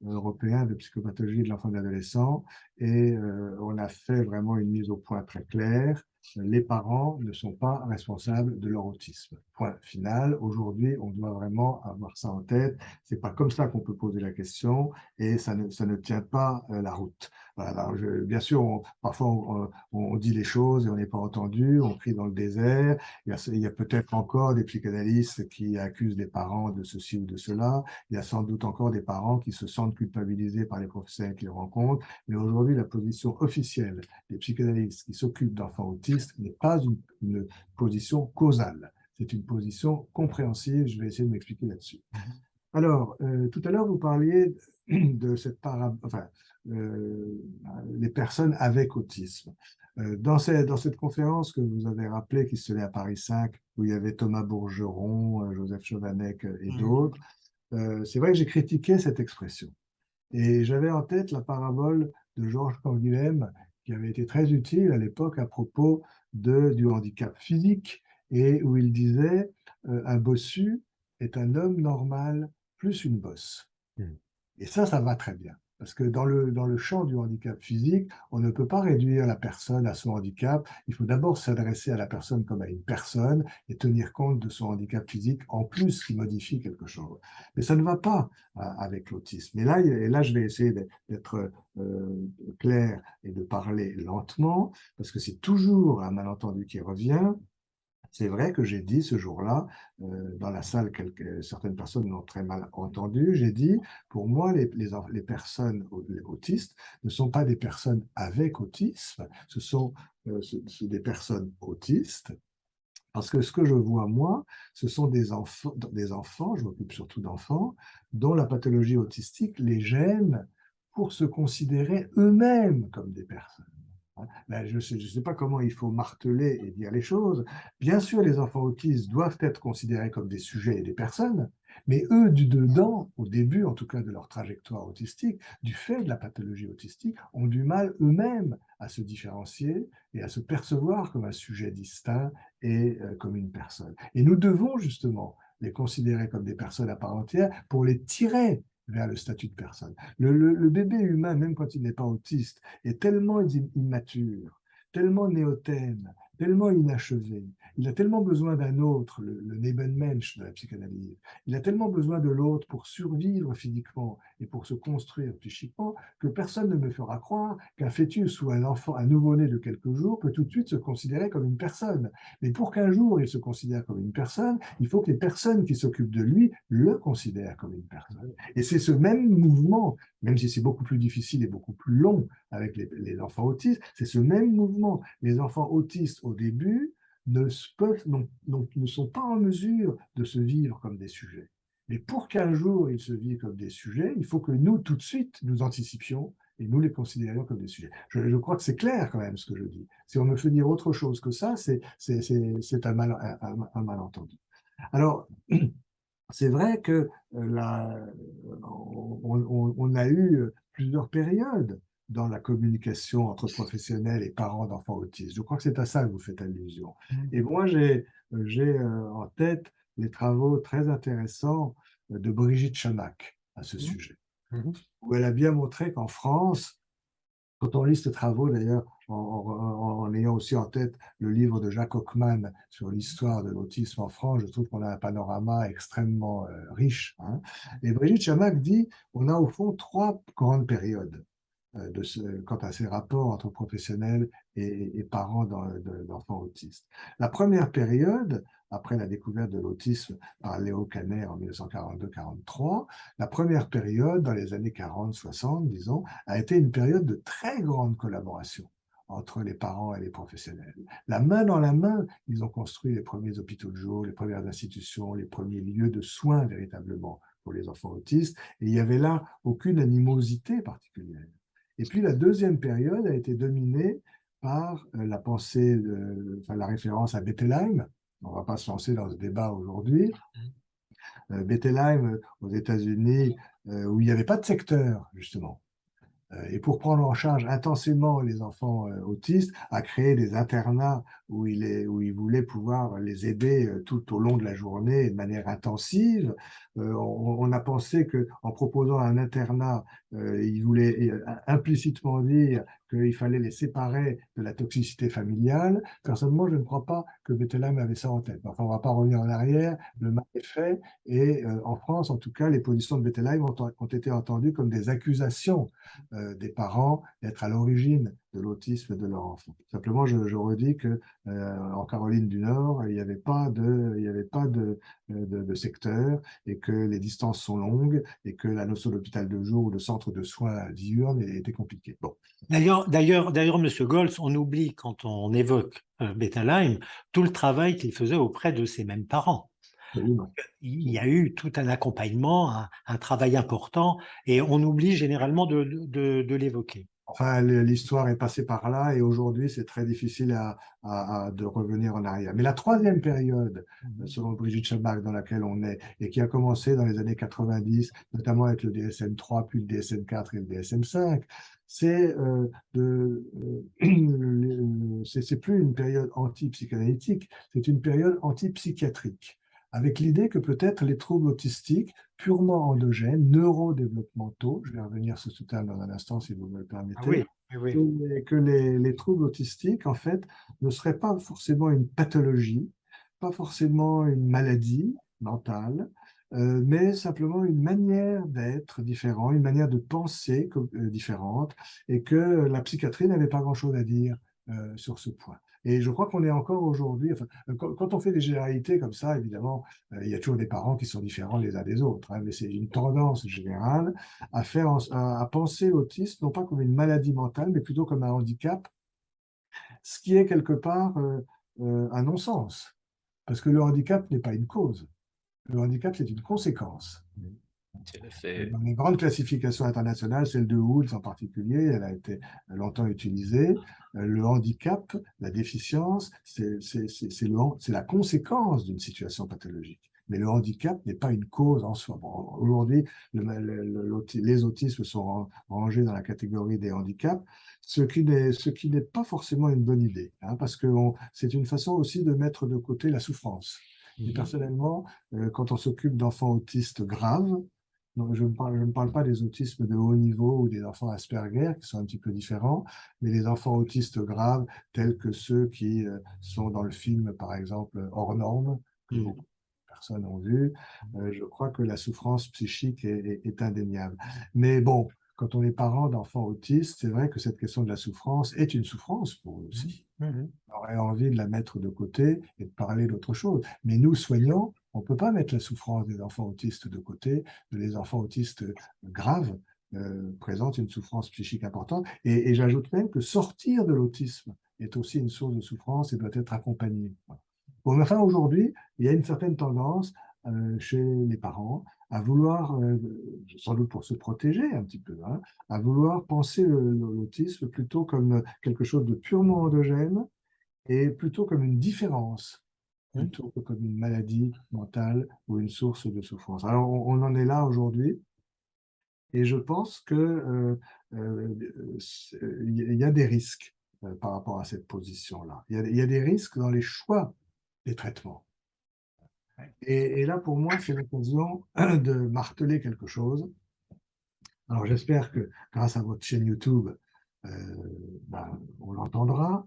européen de psychopathologie de l'enfant et de l'adolescent et on a fait vraiment une mise au point très claire. Les parents ne sont pas responsables de leur autisme. Point final. Aujourd'hui, on doit vraiment avoir ça en tête. C'est pas comme ça qu'on peut poser la question et ça ne tient pas la route. Voilà. Alors, bien sûr, parfois on dit les choses et on n'est pas entendu, on crie dans le désert. Il y a peut-être encore des psychanalystes qui accusent les parents de ceci ou de cela. Il y a sans doute encore des parents qui se sentent culpabilisés par les professionnels qu'ils rencontrent. Mais aujourd'hui, la position officielle des psychanalystes qui s'occupent d'enfants autistes n'est pas une position causale. C'est une position compréhensive. Je vais essayer de m'expliquer là-dessus. Alors, tout à l'heure, vous parliez de les personnes avec autisme. Dans cette conférence que vous avez rappelée, qui se tenait à Paris 5, où il y avait Thomas Bourgeron, Joseph Chovanec et d'autres, c'est vrai que j'ai critiqué cette expression. Et j'avais en tête la parabole de Georges Canguilhem, qui avait été très utile à l'époque à propos du handicap physique, et où il disait un bossu est un homme normal plus une bosse. Et ça va très bien. Parce que dans le champ du handicap physique, on ne peut pas réduire la personne à son handicap. Il faut d'abord s'adresser à la personne comme à une personne et tenir compte de son handicap physique en plus qui modifie quelque chose. Mais ça ne va pas avec l'autisme. Et là, je vais essayer d'être clair et de parler lentement, parce que c'est toujours un malentendu qui revient. C'est vrai que j'ai dit ce jour-là, dans la salle, certaines personnes l'ont très mal entendu, j'ai dit, pour moi, les personnes autistes ne sont pas des personnes avec autisme, ce sont des personnes autistes, parce que ce que je vois, moi, ce sont des enfants, je m'occupe surtout d'enfants, dont la pathologie autistique les gêne pour se considérer eux-mêmes comme des personnes. Ben, je ne sais pas comment il faut marteler et dire les choses. Bien sûr, les enfants autistes doivent être considérés comme des sujets et des personnes, mais eux, du dedans, au début en tout cas de leur trajectoire autistique, du fait de la pathologie autistique, ont du mal eux-mêmes à se différencier et à se percevoir comme un sujet distinct et comme une personne. Et nous devons justement les considérer comme des personnes à part entière pour les tirer vers le statut de personne. Le bébé humain, même quand il n'est pas autiste, est tellement immature, tellement néothène, tellement inachevé. Il a tellement besoin d'un autre, le Nebenmensch de la psychanalyse. Il a tellement besoin de l'autre pour survivre physiquement et pour se construire psychiquement que personne ne me fera croire qu'un fœtus ou un enfant, un nouveau-né de quelques jours peut tout de suite se considérer comme une personne. Mais pour qu'un jour il se considère comme une personne, il faut que les personnes qui s'occupent de lui le considèrent comme une personne. Et c'est ce même mouvement, même si c'est beaucoup plus difficile et beaucoup plus long avec les enfants autistes, c'est ce même mouvement. Les enfants autistes, au début, ne sont pas en mesure de se vivre comme des sujets. Mais pour qu'un jour ils se vivent comme des sujets, il faut que nous, tout de suite, nous anticipions et nous les considérions comme des sujets. Je crois que c'est clair quand même ce que je dis. Si on me fait dire autre chose que ça, c'est un malentendu. Alors, c'est vrai que on a eu plusieurs périodes dans la communication entre professionnels et parents d'enfants autistes. Je crois que c'est à ça que vous faites allusion. Et moi, j'ai en tête les travaux très intéressants de Brigitte Chamac à ce sujet, où elle a bien montré qu'en France, quand on lit ces travaux, d'ailleurs, en ayant aussi en tête le livre de Jacques Hockman sur l'histoire de l'autisme en France, je trouve qu'on a un panorama extrêmement riche. Hein. Et Brigitte Chamac dit on a au fond trois grandes périodes quant à ces rapports entre professionnels et parents d'enfants autistes. La première période, après la découverte de l'autisme par Léo Canet en 1942-43, la première période, dans les années 40-60, disons, a été une période de très grande collaboration entre les parents et les professionnels. La main dans la main, ils ont construit les premiers hôpitaux de jour, les premières institutions, les premiers lieux de soins véritablement pour les enfants autistes, et il n'y avait là aucune animosité particulière. Et puis la deuxième période a été dominée par la pensée, la référence à Bettelheim. On ne va pas se lancer dans ce débat aujourd'hui. Bettelheim aux États-Unis, où il n'y avait pas de secteur, justement. Et pour prendre en charge intensément les enfants autistes, a créé des internats où il voulait pouvoir les aider tout au long de la journée et de manière intensive. On a pensé qu'en proposant un internat, il voulait implicitement dire qu'il fallait les séparer de la toxicité familiale. Personnellement, je ne crois pas que Bettelheim avait ça en tête. Enfin, on ne va pas revenir en arrière, le mal est fait. Et en France, en tout cas, les positions de Bettelheim ont été entendues comme des accusations des parents d'être à l'origine de l'autisme de leur enfant. Simplement, je redis que en Caroline du Nord, il n'y avait pas de secteur et que les distances sont longues et que la notion d'hôpital de jour ou de centre de soins diurne était compliquée. Bon. D'ailleurs, Monsieur Goltz, on oublie quand on évoque Bettelheim tout le travail qu'il faisait auprès de ses mêmes parents. Absolument. Il y a eu tout un accompagnement, un travail important, et on oublie généralement de l'évoquer. Enfin, l'histoire est passée par là et aujourd'hui, c'est très difficile de revenir en arrière. Mais la troisième période, selon Brigitte Chamac, dans laquelle on est, et qui a commencé dans les années 90, notamment avec le DSM-3, puis le DSM-4 et le DSM-5, c'est plus une période anti-psychanalytique, c'est une période anti-psychiatrique, avec l'idée que peut-être les troubles autistiques purement endogènes, neurodéveloppementaux, je vais revenir sur ce terme dans un instant si vous me le permettez, que les troubles autistiques, en fait, ne seraient pas forcément une pathologie, pas forcément une maladie mentale, mais simplement une manière d'être différent, une manière de penser différente, et que la psychiatrie n'avait pas grand-chose à dire sur ce point. Et je crois qu'on est encore aujourd'hui, enfin, quand on fait des généralités comme ça, évidemment, il y a toujours des parents qui sont différents les uns des autres, hein, mais c'est une tendance générale à à penser l'autisme non pas comme une maladie mentale, mais plutôt comme un handicap, ce qui est quelque part un non-sens, parce que le handicap n'est pas une cause. Le handicap, c'est une conséquence. Dans les grandes classifications internationales, celle de Woods en particulier, elle a été longtemps utilisée. Le handicap, la déficience, c'est la conséquence d'une situation pathologique. Mais le handicap n'est pas une cause en soi. Bon, aujourd'hui, les autismes sont rangés dans la catégorie des handicaps, ce qui n'est pas forcément une bonne idée, hein, parce que c'est une façon aussi de mettre de côté la souffrance. Et personnellement, quand on s'occupe d'enfants autistes graves, donc je ne parle pas des autismes de haut niveau ou des enfants Asperger, qui sont un petit peu différents, mais les enfants autistes graves, tels que ceux qui sont dans le film, par exemple, Hors Normes, que beaucoup de personnes ont vu, je crois que la souffrance psychique est indéniable. Mais bon, quand on est parent d'enfants autistes, c'est vrai que cette question de la souffrance est une souffrance pour eux aussi. On aurait envie de la mettre de côté et de parler d'autre chose. Mais nous, soignants, on ne peut pas mettre la souffrance des enfants autistes de côté. Les enfants autistes graves présentent une souffrance psychique importante. Et j'ajoute même que sortir de l'autisme est aussi une source de souffrance et doit être accompagné. Bon, mais enfin, aujourd'hui, il y a une certaine tendance chez les parents à vouloir, sans doute pour se protéger un petit peu, hein, à vouloir penser l'autisme plutôt comme quelque chose de purement endogène et plutôt comme une différence, plutôt que comme une maladie mentale ou une source de souffrance. Alors, on en est là aujourd'hui, et je pense que il y a des risques par rapport à cette position-là. Il y a des risques dans les choix des traitements. Et là, pour moi, c'est l'occasion de marteler quelque chose. Alors, j'espère que grâce à votre chaîne YouTube, on l'entendra.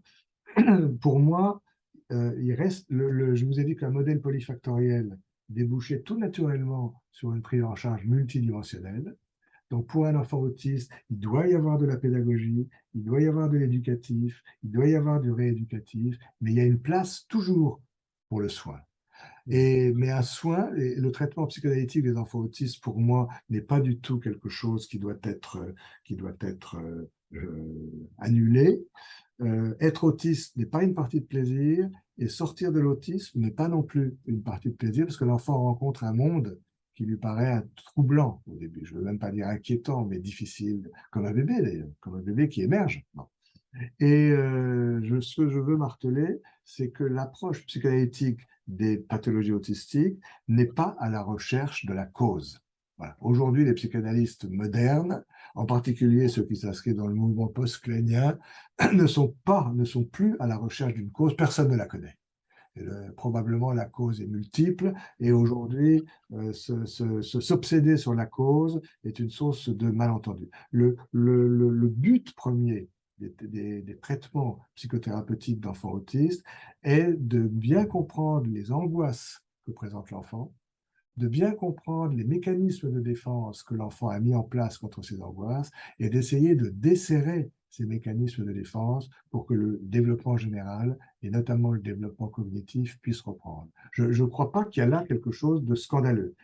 Pour moi, il reste, je vous ai dit qu'un modèle polyfactoriel débouchait tout naturellement sur une prise en charge multidimensionnelle. Donc, pour un enfant autiste, il doit y avoir de la pédagogie, il doit y avoir de l'éducatif, il doit y avoir du rééducatif, mais il y a une place toujours pour le soin. Mais un soin, et le traitement psychanalytique des enfants autistes, pour moi, n'est pas du tout quelque chose qui doit être annulé. Être autiste n'est pas une partie de plaisir, et sortir de l'autisme n'est pas non plus une partie de plaisir, parce que l'enfant rencontre un monde qui lui paraît troublant au début. Je ne veux même pas dire inquiétant, mais difficile, comme un bébé d'ailleurs, comme un bébé qui émerge. Bon. Et ce que je veux marteler, c'est que l'approche psychanalytique des pathologies autistiques n'est pas à la recherche de la cause. Voilà. Aujourd'hui, les psychanalystes modernes, en particulier ceux qui s'inscrivent dans le mouvement post-clénien, ne sont plus à la recherche d'une cause, personne ne la connaît. Probablement la cause est multiple, et aujourd'hui, s'obséder sur la cause est une source de malentendus. Le but premier des traitements psychothérapeutiques d'enfants autistes est de bien comprendre les angoisses que présente l'enfant, de bien comprendre les mécanismes de défense que l'enfant a mis en place contre ces angoisses, et d'essayer de desserrer ces mécanismes de défense pour que le développement général, et notamment le développement cognitif, puisse reprendre. Je ne crois pas qu'il y a là quelque chose de scandaleux.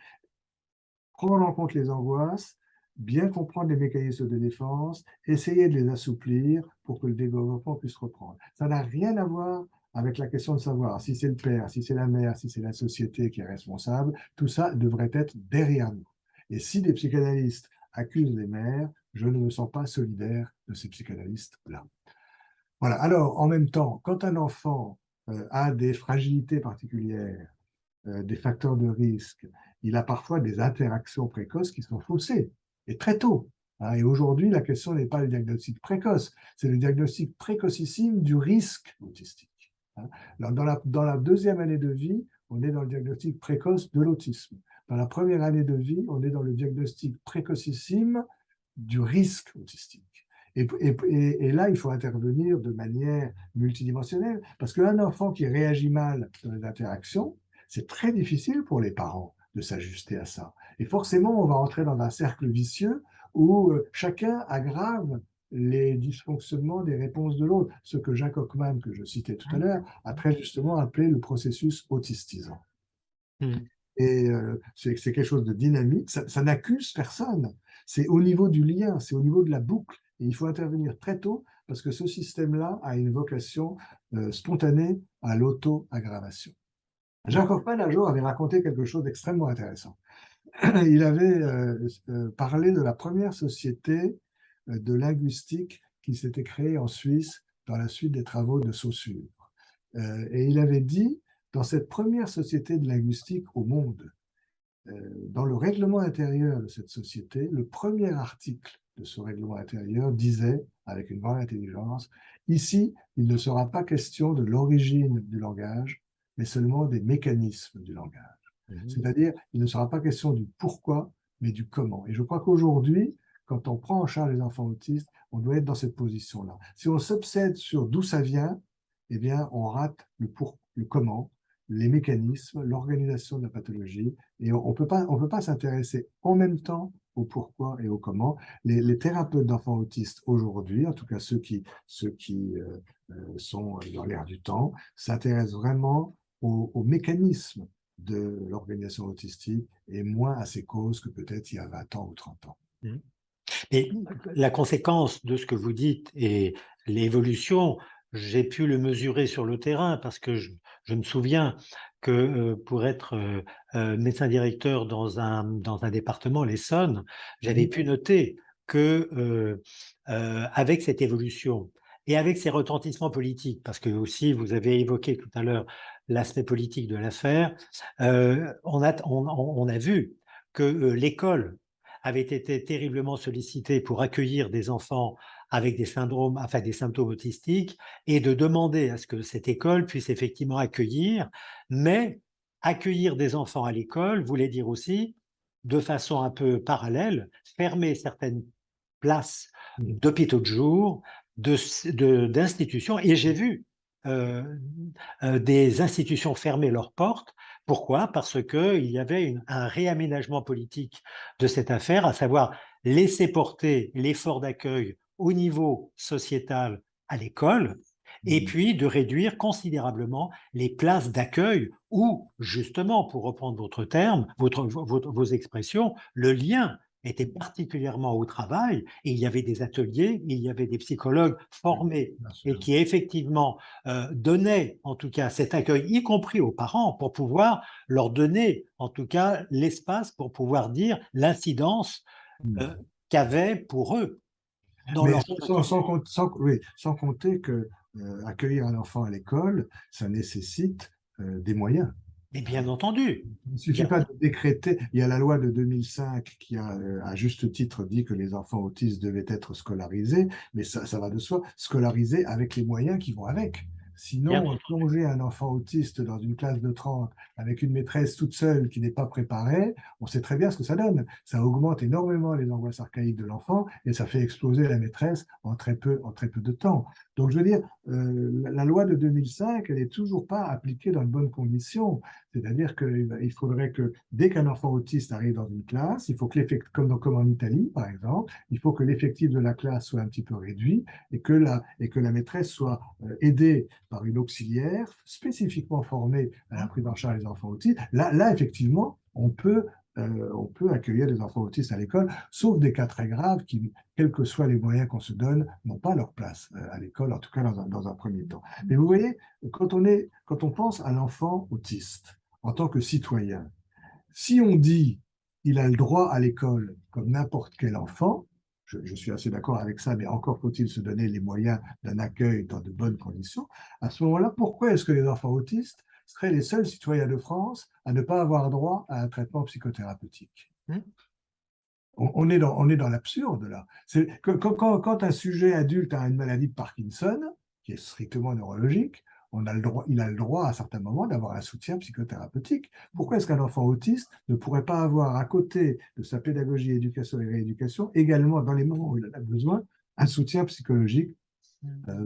Prendre en compte les angoisses, bien comprendre les mécanismes de défense, essayer de les assouplir pour que le développement puisse reprendre. Ça n'a rien à voir avec la question de savoir si c'est le père, si c'est la mère, si c'est la société qui est responsable. Tout ça devrait être derrière nous. Et si des psychanalystes accusent les mères, je ne me sens pas solidaire de ces psychanalystes-là. Voilà. Alors, en même temps, quand un enfant a des fragilités particulières, des facteurs de risque, il a parfois des interactions précoces qui sont faussées, et très tôt. Hein. Et aujourd'hui, la question n'est pas le diagnostic précoce, c'est le diagnostic précocissime du risque autistique. Hein. Dans la deuxième année de vie, on est dans le diagnostic précoce de l'autisme. Dans la première année de vie, on est dans le diagnostic précocissime du risque autistique. Et là, il faut intervenir de manière multidimensionnelle, parce qu'un enfant qui réagit mal dans les interactions, c'est très difficile pour les parents de s'ajuster à ça. Et forcément, on va entrer dans un cercle vicieux où chacun aggrave les dysfonctionnements des réponses de l'autre, ce que Jacques Hockman, que je citais tout à l'heure, a très justement appelé le processus autistisant. Mm. Et c'est quelque chose de dynamique, ça n'accuse personne, c'est au niveau du lien, c'est au niveau de la boucle, et il faut intervenir très tôt parce que ce système-là a une vocation spontanée à l'auto-aggravation. Jacques Hoffman, un jour, avait raconté quelque chose d'extrêmement intéressant. Il avait parlé de la première société de linguistique qui s'était créée en Suisse dans la suite des travaux de Saussure. Et il avait dit, dans cette première société de linguistique au monde, dans le règlement intérieur de cette société, le premier article de ce règlement intérieur disait, avec une grande intelligence, ici, il ne sera pas question de l'origine du langage, mais seulement des mécanismes du langage. C'est-à-dire, il ne sera pas question du pourquoi, mais du comment. Et je crois qu'aujourd'hui, quand on prend en charge les enfants autistes, on doit être dans cette position-là. Si on s'obsède sur d'où ça vient, eh bien, on rate le comment, les mécanismes, l'organisation de la pathologie, et on peut pas s'intéresser en même temps au pourquoi et au comment. Les thérapeutes d'enfants autistes aujourd'hui, en tout cas ceux qui sont dans l'air du temps, s'intéressent vraiment aux mécanismes de l'organisation autistique et moins à ses causes que peut-être il y a 20 ans ou 30 ans. Mm. Et la conséquence de ce que vous dites et l'évolution, j'ai pu le mesurer sur le terrain parce que je me souviens que pour être médecin directeur dans un département, l'Essonne, j'avais pu noter que avec cette évolution et avec ces retentissements politiques, parce que aussi vous avez évoqué tout à l'heure l'aspect politique de l'affaire, on a vu que l'école avait été terriblement sollicité pour accueillir des enfants avec des syndromes, enfin des symptômes autistiques, et de demander à ce que cette école puisse effectivement accueillir, mais accueillir des enfants à l'école voulait dire aussi, de façon un peu parallèle, fermer certaines places d'hôpitaux de jour, d'institutions, et j'ai vu des institutions fermer leurs portes. Pourquoi? Parce qu'il y avait un réaménagement politique de cette affaire, à savoir laisser porter l'effort d'accueil au niveau sociétal à l'école, et puis de réduire considérablement les places d'accueil où, justement, pour reprendre votre terme, vos expressions, le lien était particulièrement au travail, et il y avait des ateliers, il y avait des psychologues formés et qui effectivement donnaient en tout cas cet accueil, y compris aux parents, pour pouvoir leur donner en tout cas l'espace pour pouvoir dire l'incidence qu'avait pour eux dans Mais leur sans compter que accueillir un enfant à l'école, ça nécessite des moyens. Mais bien entendu. Il ne suffit pas de décréter. Il y a la loi de 2005 qui a, à juste titre, dit que les enfants autistes devaient être scolarisés, mais ça va de soi, scolarisés avec les moyens qui vont avec. Sinon, plonger un enfant autiste dans une classe de 30 avec une maîtresse toute seule qui n'est pas préparée, on sait très bien ce que ça donne. Ça augmente énormément les angoisses archaïques de l'enfant et ça fait exploser la maîtresse en très peu de temps. Donc, je veux dire, la loi de 2005, elle n'est toujours pas appliquée dans de bonnes conditions. C'est-à-dire qu'il faudrait que dès qu'un enfant autiste arrive dans une classe, il faut que comme en Italie, par exemple, il faut que l'effectif de la classe soit un petit peu réduit et que la maîtresse soit aidée par une auxiliaire spécifiquement formée à la prise en charge des enfants autistes. Là effectivement, on peut accueillir des enfants autistes à l'école, sauf des cas très graves qui, quels que soient les moyens qu'on se donne, n'ont pas leur place à l'école, en tout cas dans un premier temps. Mais vous voyez, quand on pense à l'enfant autiste en tant que citoyen, si on dit il a le droit à l'école comme n'importe quel enfant, je suis assez d'accord avec ça, mais encore faut-il se donner les moyens d'un accueil dans de bonnes conditions. À ce moment-là, pourquoi est-ce que les enfants autistes seraient les seuls citoyens de France à ne pas avoir droit à un traitement psychothérapeutique? On est dans l'absurde, là. Quand un sujet adulte a une maladie de Parkinson, qui est strictement neurologique, il a le droit à certains moments d'avoir un soutien psychothérapeutique. Pourquoi est-ce qu'un enfant autiste ne pourrait pas avoir, à côté de sa pédagogie, éducation et rééducation, également, dans les moments où il en a besoin, un soutien psychologique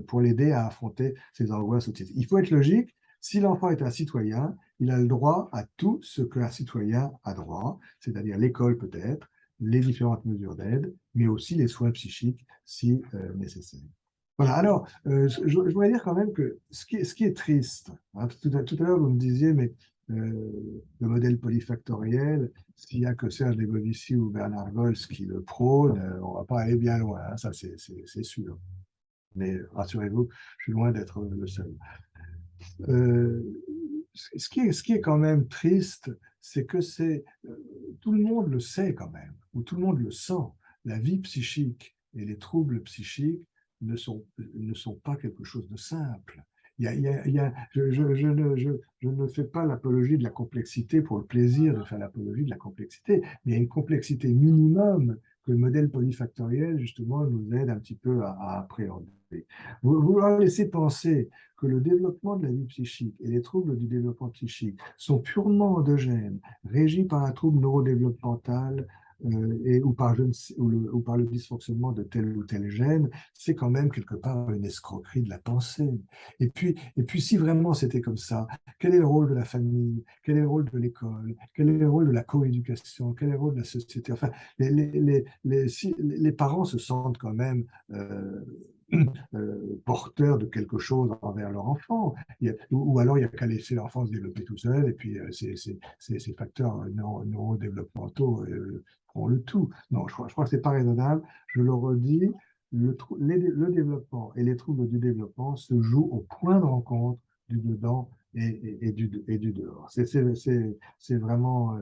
pour l'aider à affronter ses angoisses autistiques? Il faut être logique. Si l'enfant est un citoyen, il a le droit à tout ce qu'un citoyen a droit, c'est-à-dire l'école peut-être, les différentes mesures d'aide, mais aussi les soins psychiques si nécessaire. Voilà, alors, je voudrais dire quand même que ce qui est triste, hein, tout à l'heure vous me disiez, mais le modèle polyfactoriel, s'il n'y a que Serge Lebovici ou Bernard Gols qui le prônent, on ne va pas aller bien loin, hein, ça c'est sûr. Mais rassurez-vous, je suis loin d'être le seul. Ce qui est quand même triste, c'est que tout le monde le sait quand même, ou tout le monde le sent. La vie psychique et les troubles psychiques ne sont pas quelque chose de simple. Je ne fais pas l'apologie de la complexité pour le plaisir de faire l'apologie de la complexité, mais il y a une complexité minimum que le modèle polyfactoriel, justement, nous aide un petit peu à appréhender. Vous leur laissez penser que le développement de la vie psychique et les troubles du développement psychique sont purement endogènes, régis par un trouble neurodéveloppemental ou par le dysfonctionnement de tel ou tel gène, c'est quand même quelque part une escroquerie de la pensée. Et puis si vraiment c'était comme ça, quel est le rôle de la famille? Quel est le rôle de l'école? Quel est le rôle de la coéducation? Quel est le rôle de la société? Enfin, les parents se sentent quand même porteurs de quelque chose envers leur enfant. Ou alors il n'y a qu'à laisser l'enfant se développer tout seul et puis ces facteurs neurodéveloppementaux font le tout. Non, je crois que ce n'est pas raisonnable. Je le redis, le développement et les troubles du développement se jouent au point de rencontre du dedans et du dehors. C'est vraiment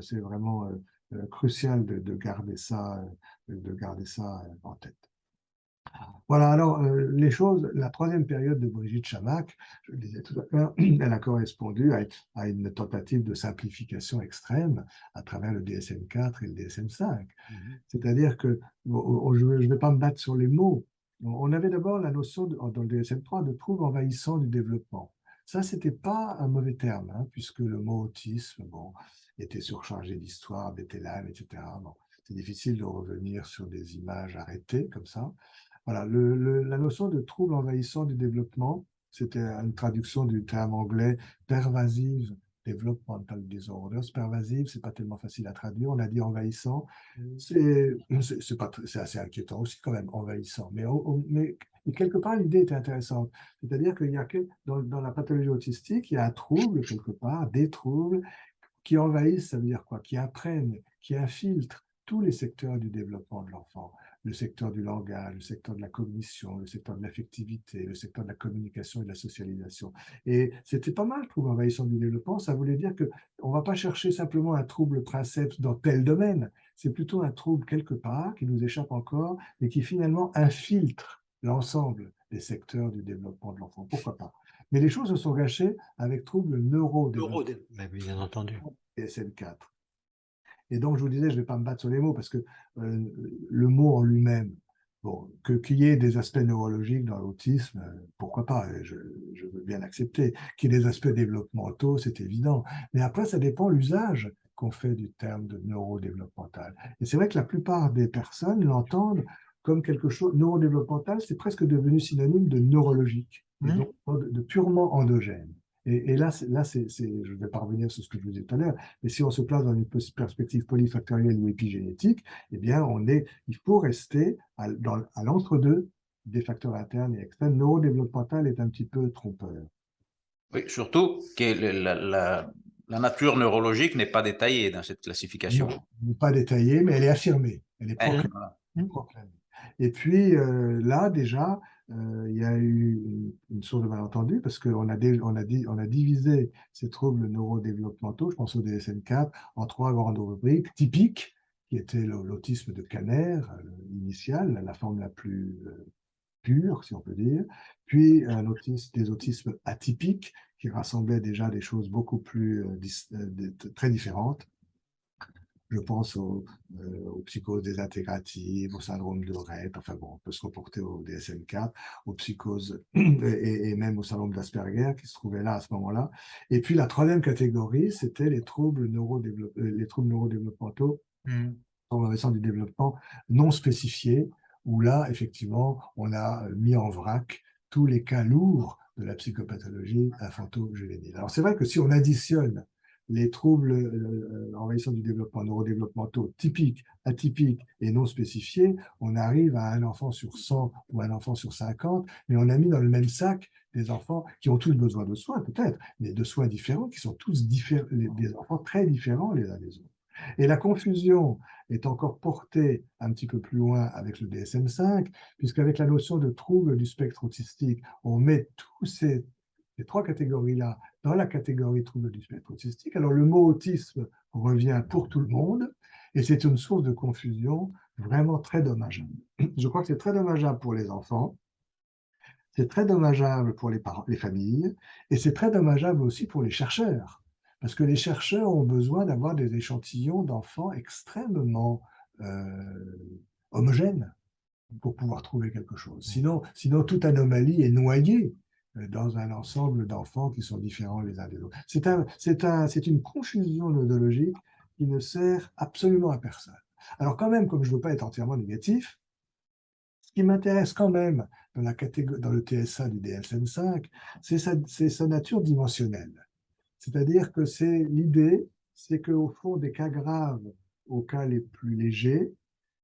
crucial de garder ça en tête. Voilà, alors les choses, la troisième période de Brigitte Chamac, je le disais tout à l'heure, elle a correspondu à une tentative de simplification extrême à travers le DSM-4 et le DSM-5. C'est-à-dire que, je ne vais pas me battre sur les mots, on avait d'abord la notion, dans le DSM-3, de trouble envahissant du développement. Ça, ce n'était pas un mauvais terme, hein, puisque le mot autisme, bon, était surchargé d'histoire, d'étalane, etc. Bon, c'est difficile de revenir sur des images arrêtées comme ça. Voilà, la notion de trouble envahissant du développement, c'était une traduction du terme anglais pervasive developmental disorders. Pervasive, c'est pas tellement facile à traduire. On a dit envahissant. C'est assez inquiétant aussi quand même, envahissant. Mais quelque part, l'idée était intéressante. C'est-à-dire qu'il y a dans la pathologie autistique, il y a un trouble quelque part, des troubles qui envahissent, ça veut dire quoi? Qui apprennent, qui infiltrent tous les secteurs du développement de l'enfant. Le secteur du langage, le secteur de la cognition, le secteur de l'affectivité, le secteur de la communication et de la socialisation. Et c'était pas mal, trouble envahissant du développement. Ça voulait dire qu'on ne va pas chercher simplement un trouble princeps dans tel domaine. C'est plutôt un trouble quelque part qui nous échappe encore et qui finalement infiltre l'ensemble des secteurs du développement de l'enfant. Pourquoi pas? Mais les choses se sont gâchées avec troubles neurodéveloppementaux. Bien entendu. DSM-4. Et donc, je vous disais, je ne vais pas me battre sur les mots parce que le mot en lui-même, bon, qu'il y ait des aspects neurologiques dans l'autisme, pourquoi pas, je veux bien l'accepter. Qu'il y ait des aspects développementaux, c'est évident. Mais après, ça dépend de l'usage qu'on fait du terme de neurodéveloppemental. Et c'est vrai que la plupart des personnes l'entendent comme quelque chose, neurodéveloppemental, c'est presque devenu synonyme de neurologique, et donc de purement endogène. Et là, je ne vais pas revenir sur ce que je vous disais tout à l'heure, mais si on se place dans une perspective polyfactorielle ou épigénétique, eh bien, il faut rester à l'entre-deux des facteurs internes et externes. Neurodéveloppemental est un petit peu trompeur. Oui, surtout que la nature neurologique n'est pas détaillée dans cette classification. Non, elle n'est pas détaillée, mais elle est affirmée, elle est proclamée. Voilà. Et puis là, déjà, il y a eu une source de malentendu parce qu'on a divisé ces troubles neurodéveloppementaux, je pense au DSM-4, en 3 grandes rubriques typiques, qui étaient l'autisme de Kanner, initial, la forme la plus pure, si on peut dire, puis des autismes atypiques, qui rassemblaient déjà des choses beaucoup plus très différentes. Je pense aux psychoses désintégratives, au syndrome de Rett, enfin bon, on peut se reporter au DSM-4, aux psychoses et même au syndrome d'Asperger qui se trouvait là à ce moment-là. Et puis la troisième catégorie, c'était les troubles neurodéveloppementaux, du développement non spécifiés, où là, effectivement, on a mis en vrac tous les cas lourds de la psychopathologie infanto-juvénile. Alors c'est vrai que si on additionne les troubles envahissants du développement, neurodéveloppementaux typiques, atypiques et non spécifiés, on arrive à un enfant sur 100 ou un enfant sur 50, mais on a mis dans le même sac des enfants qui ont tous besoin de soins peut-être, mais de soins différents, qui sont tous des enfants très différents les uns des autres. Et la confusion est encore portée un petit peu plus loin avec le DSM-5, puisqu'avec la notion de trouble du spectre autistique, on met tous ces trois catégories-là dans la catégorie trouble du spectre autistique. Alors le mot autisme revient pour tout le monde, et c'est une source de confusion vraiment très dommageable. Je crois que c'est très dommageable pour les enfants, c'est très dommageable pour les parents, les familles, et c'est très dommageable aussi pour les chercheurs, parce que les chercheurs ont besoin d'avoir des échantillons d'enfants extrêmement homogènes pour pouvoir trouver quelque chose. Sinon toute anomalie est noyée dans un ensemble d'enfants qui sont différents les uns des autres. C'est une confusion nodologique qui ne sert absolument à personne. Alors quand même, comme je ne veux pas être entièrement négatif, ce qui m'intéresse quand même dans le TSA du DSM-5, c'est sa nature dimensionnelle. C'est-à-dire que l'idée, c'est qu'au fond, des cas graves aux cas les plus légers,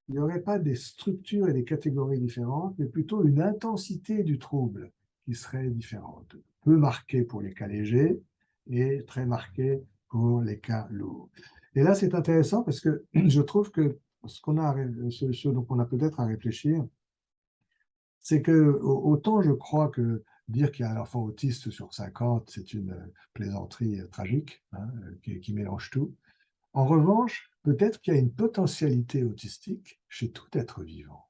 il n'y aurait pas des structures et des catégories différentes, mais plutôt une intensité du trouble qui serait différente. Peu marquée pour les cas légers et très marquée pour les cas lourds. Et là, c'est intéressant parce que je trouve que ce dont on a peut-être à réfléchir, c'est que autant je crois que dire qu'il y a un enfant autiste sur 50, c'est une plaisanterie tragique, hein, qui mélange tout. En revanche, peut-être qu'il y a une potentialité autistique chez tout être vivant.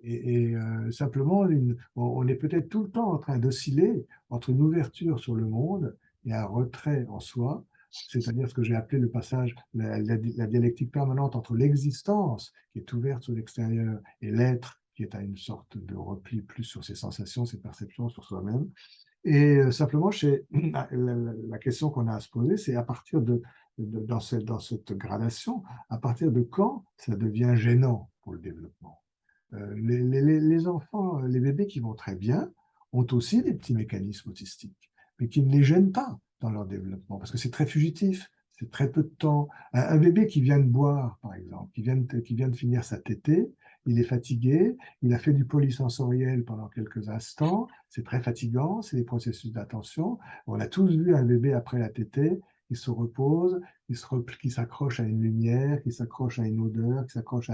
Et simplement, on est peut-être tout le temps en train d'osciller entre une ouverture sur le monde et un retrait en soi, c'est-à-dire ce que j'ai appelé le passage, la dialectique permanente entre l'existence qui est ouverte sur l'extérieur et l'être qui est à une sorte de repli plus sur ses sensations, ses perceptions sur soi-même. Et simplement, la question qu'on a à se poser, c'est à partir dans cette gradation, à partir de quand ça devient gênant pour le développement. Les enfants, les bébés qui vont très bien, ont aussi des petits mécanismes autistiques, mais qui ne les gênent pas dans leur développement, parce que c'est très fugitif, c'est très peu de temps. Un bébé qui vient de boire, par exemple, qui vient de finir sa tétée, il est fatigué, il a fait du polysensoriel pendant quelques instants, c'est très fatigant, c'est des processus d'attention. On a tous vu un bébé après la tétée, il se repose, qui s'accroche à une lumière, qui s'accroche à une odeur, qui s'accroche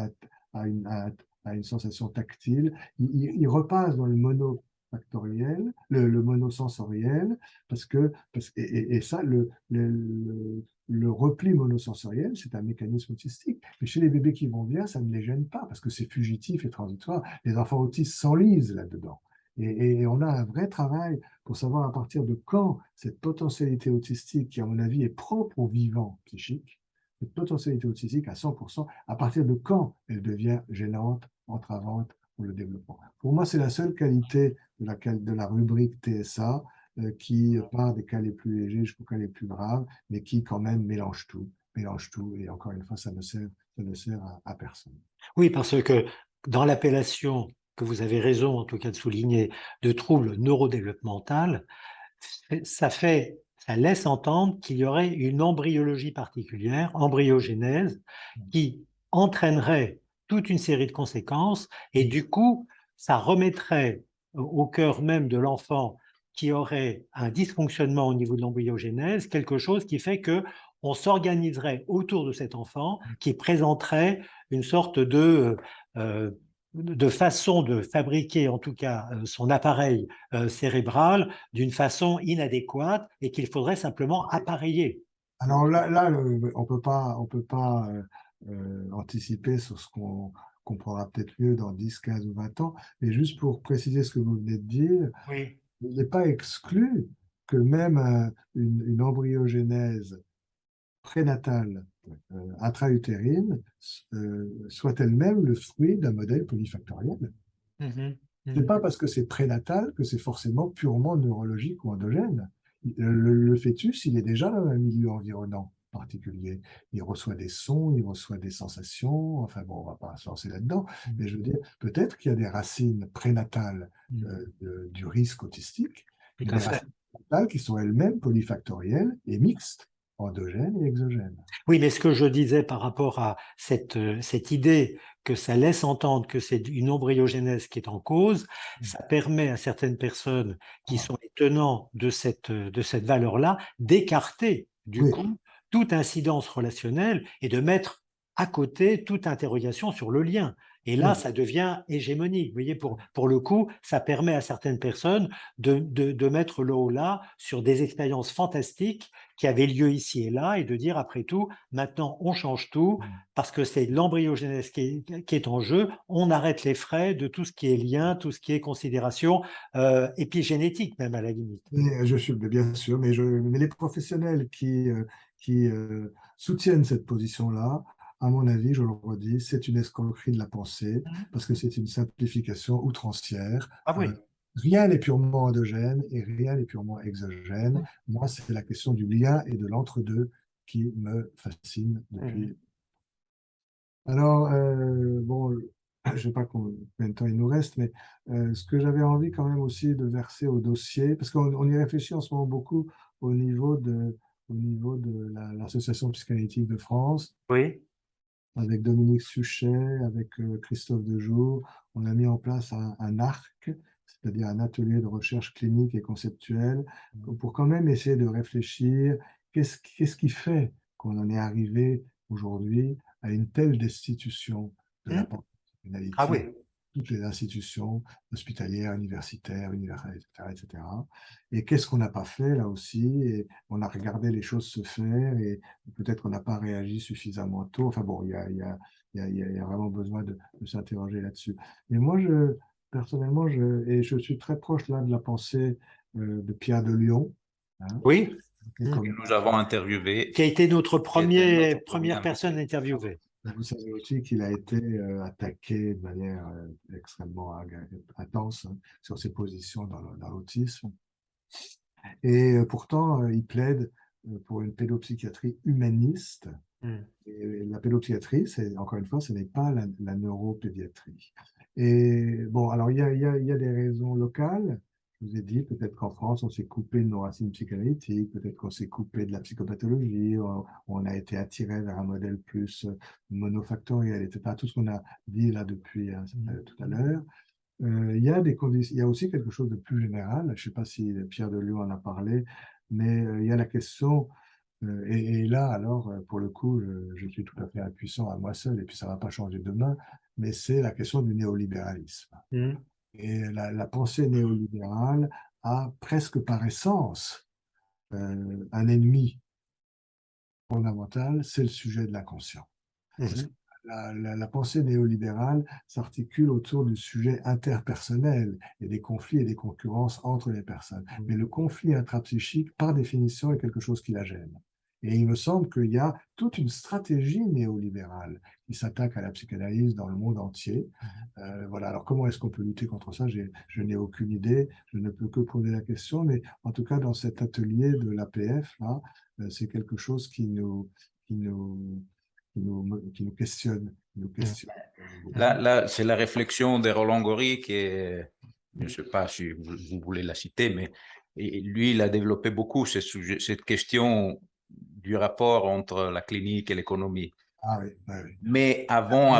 à une sensation tactile. Il repasse dans le monofactoriel, le monosensoriel, et ça, le repli monosensoriel, c'est un mécanisme autistique. Mais chez les bébés qui vont bien, ça ne les gêne pas parce que c'est fugitif et transitoire. Les enfants autistes s'enlisent là-dedans. Et on a un vrai travail pour savoir à partir de quand cette potentialité autistique, qui à mon avis est propre au vivant psychique, cette potentialité autistique à 100%, à partir de quand elle devient gênante, entravante pour le développement. Pour moi, c'est la seule qualité de la rubrique TSA qui part des cas les plus légers jusqu'aux cas les plus graves, mais qui quand même mélange tout, et encore une fois, ça ne sert à personne. Oui, parce que dans l'appellation que vous avez raison en tout cas de souligner de trouble neurodéveloppemental, ça laisse entendre qu'il y aurait une embryologie particulière, embryogénèse, qui entraînerait toute une série de conséquences et du coup, ça remettrait au cœur même de l'enfant qui aurait un dysfonctionnement au niveau de l'embryogénèse, quelque chose qui fait que on s'organiserait autour de cet enfant qui présenterait une sorte de façon de fabriquer en tout cas son appareil cérébral d'une façon inadéquate et qu'il faudrait simplement appareiller. Alors là on peut pas anticiper sur ce qu'on comprendra peut-être mieux dans 10, 15 ou 20 ans, mais juste pour préciser ce que vous venez de dire, Oui. il n'est pas exclu que même une embryogénèse prénatale intra-utérine soit elle-même le fruit d'un modèle polyfactoriel. Ce n'est pas parce que c'est prénatal que c'est forcément purement neurologique ou endogène. Le fœtus, il est déjà dans un milieu environnant particulier. Il reçoit des sons, il reçoit des sensations. Enfin bon, on ne va pas se lancer là-dedans. Mais je veux dire, peut-être qu'il y a des racines prénatales du risque autistique, mais des racines prénatales qui sont elles-mêmes polyfactorielles et mixtes endogènes et exogènes. Oui, mais ce que je disais par rapport à cette idée que ça laisse entendre que c'est une embryogénèse qui est en cause, ça permet à certaines personnes qui sont les tenants de cette valeur-là d'écarter du Oui, coup toute incidence relationnelle et de mettre à côté toute interrogation sur le lien. Et là, oui. ça devient hégémonique. Vous voyez, pour le coup, ça permet à certaines personnes de mettre le haut là sur des expériences fantastiques qui avaient lieu ici et là et de dire, après tout, maintenant on change tout parce que c'est l'embryogénèse qui est en jeu. On arrête les frais de tout ce qui est lien, tout ce qui est considération épigénétique même à la limite. Je suis bien sûr, mais les professionnels qui soutiennent cette position-là, à mon avis, je le redis, c'est une escroquerie de la pensée parce que c'est une simplification outrancière. Ah oui. Rien n'est purement endogène et rien n'est purement exogène. Moi, c'est la question du lien et de l'entre-deux qui me fascine depuis. Alors, bon, je ne sais pas combien de temps il nous reste, mais ce que j'avais envie quand même aussi de verser au dossier, parce qu'on y réfléchit en ce moment beaucoup au niveau de l'Association psychanalytique de France, Oui. avec Dominique Suchet, avec Christophe Dejoux, on a mis en place un ARC, c'est-à-dire un atelier de recherche clinique et conceptuelle, pour quand même essayer de réfléchir qu'est-ce qui fait qu'on en est arrivé aujourd'hui à une telle destitution de la pensée Ah psychanalytique, oui. toutes les institutions hospitalières, universitaires, etc., etc. Et qu'est-ce qu'on n'a pas fait là aussi? Et on a regardé les choses se faire et peut-être qu'on n'a pas réagi suffisamment tôt. Enfin bon, il y a vraiment besoin de s'interroger là-dessus. Mais moi, personnellement, et je suis très proche là de la pensée de Pierre de Lyon, hein, Oui. qui est que comme, nous avons interviewé, Qui a été notre qui était notre premier première personne invité. interviewée. vous savez aussi qu'il a été attaqué de manière extrêmement intense hein, sur ses positions dans l'autisme. Et pourtant, il plaide pour une pédopsychiatrie humaniste. Et la pédopsychiatrie, encore une fois, ce n'est pas la neuropédiatrie. Et bon, alors il y a des raisons locales. Je vous ai dit, peut-être qu'en France, on s'est coupé de nos racines psychanalytiques, peut-être qu'on s'est coupé de la psychopathologie, on a été attiré vers un modèle plus monofactoriel, etc. Tout ce qu'on a dit là depuis tout à l'heure. Il y a aussi quelque chose de plus général. Je ne sais pas si Pierre de Lyon en a parlé, mais il y a la question et là, alors, pour le coup, je suis tout à fait impuissant à moi seul, et puis ça ne va pas changer demain, mais c'est la question du néolibéralisme. Et la pensée néolibérale a presque par essence un ennemi fondamental, c'est le sujet de l'inconscient. Parce que la pensée néolibérale s'articule autour du sujet interpersonnel et des conflits et des concurrences entre les personnes. Mais le conflit intrapsychique, par définition, est quelque chose qui la gêne. Et il me semble qu'il y a toute une stratégie néolibérale qui s'attaque à la psychanalyse dans le monde entier. Voilà. Alors, comment est-ce qu'on peut lutter contre ça? Je n'ai aucune idée. Je ne peux que poser la question. Mais en tout cas, dans cet atelier de l'APF, là, c'est quelque chose qui nous questionne. Là, c'est la réflexion de Roland Gori qui est, je ne sais pas si vous voulez la citer, mais lui, il a développé beaucoup cette question du rapport entre la clinique et l'économie. Ah oui, oui, oui. Mais avant.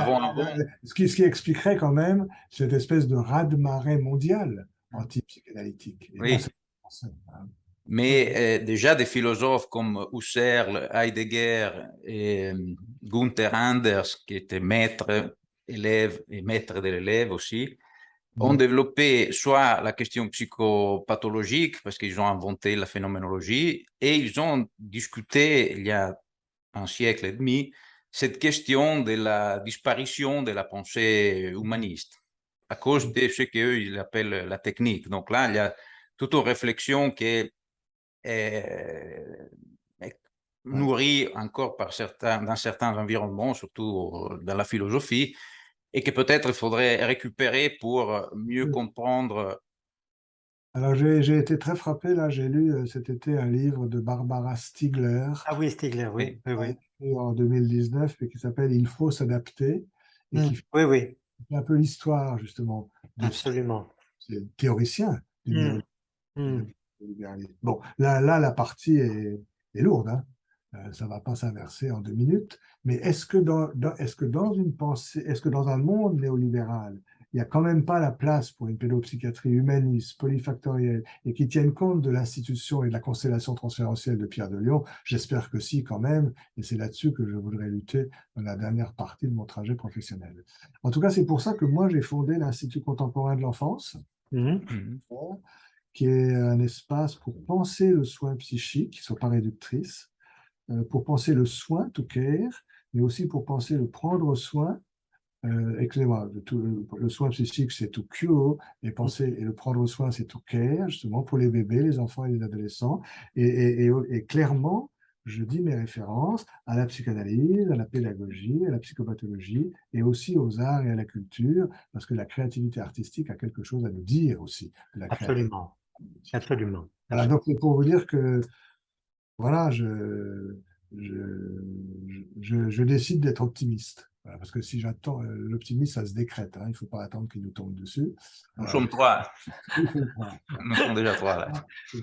Ce qui expliquerait quand même cette espèce de raz-de-marée mondial anti-psychanalytique. Et non, Oui. c'est français, hein. Mais déjà des philosophes comme Husserl, Heidegger et Gunther Anders, qui étaient maîtres, élèves et maîtres de l'élève aussi, ont développé soit la question psychopathologique, parce qu'ils ont inventé la phénoménologie, et ils ont discuté, il y a un siècle et demi, cette question de la disparition de la pensée humaniste, à cause de ce qu'eux, ils appellent la technique. Donc là, il y a toute une réflexion qui est nourrie encore dans certains environnements, surtout dans la philosophie, et que peut-être il faudrait récupérer pour mieux comprendre. Alors, j'ai été très frappé, là, j'ai lu cet été un livre de Barbara Stiegler, Ah oui, Stigler, oui, oui, oui. écrit en 2019, et qui s'appelle Il faut s'adapter, et qui fait Oui, oui, un peu l'histoire, justement, de absolument. ces théoriciens du Mm. néolibéralisme. Bon, là, la partie est lourde, hein. Ça ne va pas s'inverser en 2 minutes, mais est-ce que dans une pensée, est-ce que dans un monde néolibéral, il n'y a quand même pas la place pour une pédopsychiatrie humaniste, polyfactorielle, et qui tienne compte de l'institution et de la constellation transférentielle de Pierre de Lion? J'espère que si, quand même, et c'est là-dessus que je voudrais lutter dans la dernière partie de mon trajet professionnel. En tout cas, c'est pour ça que moi, j'ai fondé l'Institut contemporain de l'enfance, qui est un espace pour penser le soin psychique, qui ne soit pas réductrice, pour penser le soin, to care, mais aussi pour penser le prendre soin. Excusez-moi, le soin psychique, c'est to cure, et le prendre soin, c'est to care, justement, pour les bébés, les enfants et les adolescents. Et clairement, je dis mes références à la psychanalyse, à la pédagogie, à la psychopathologie, et aussi aux arts et à la culture, parce que la créativité artistique a quelque chose à nous dire aussi. De la créativité. Absolument. Absolument. Voilà, donc c'est pour vous dire que voilà, je décide d'être optimiste. Voilà, parce que si j'attends, l'optimisme, ça se décrète. Hein, il ne faut pas attendre qu'il nous tombe dessus. Nous sommes 3. Il faut le croire. Nous sommes déjà 3 là.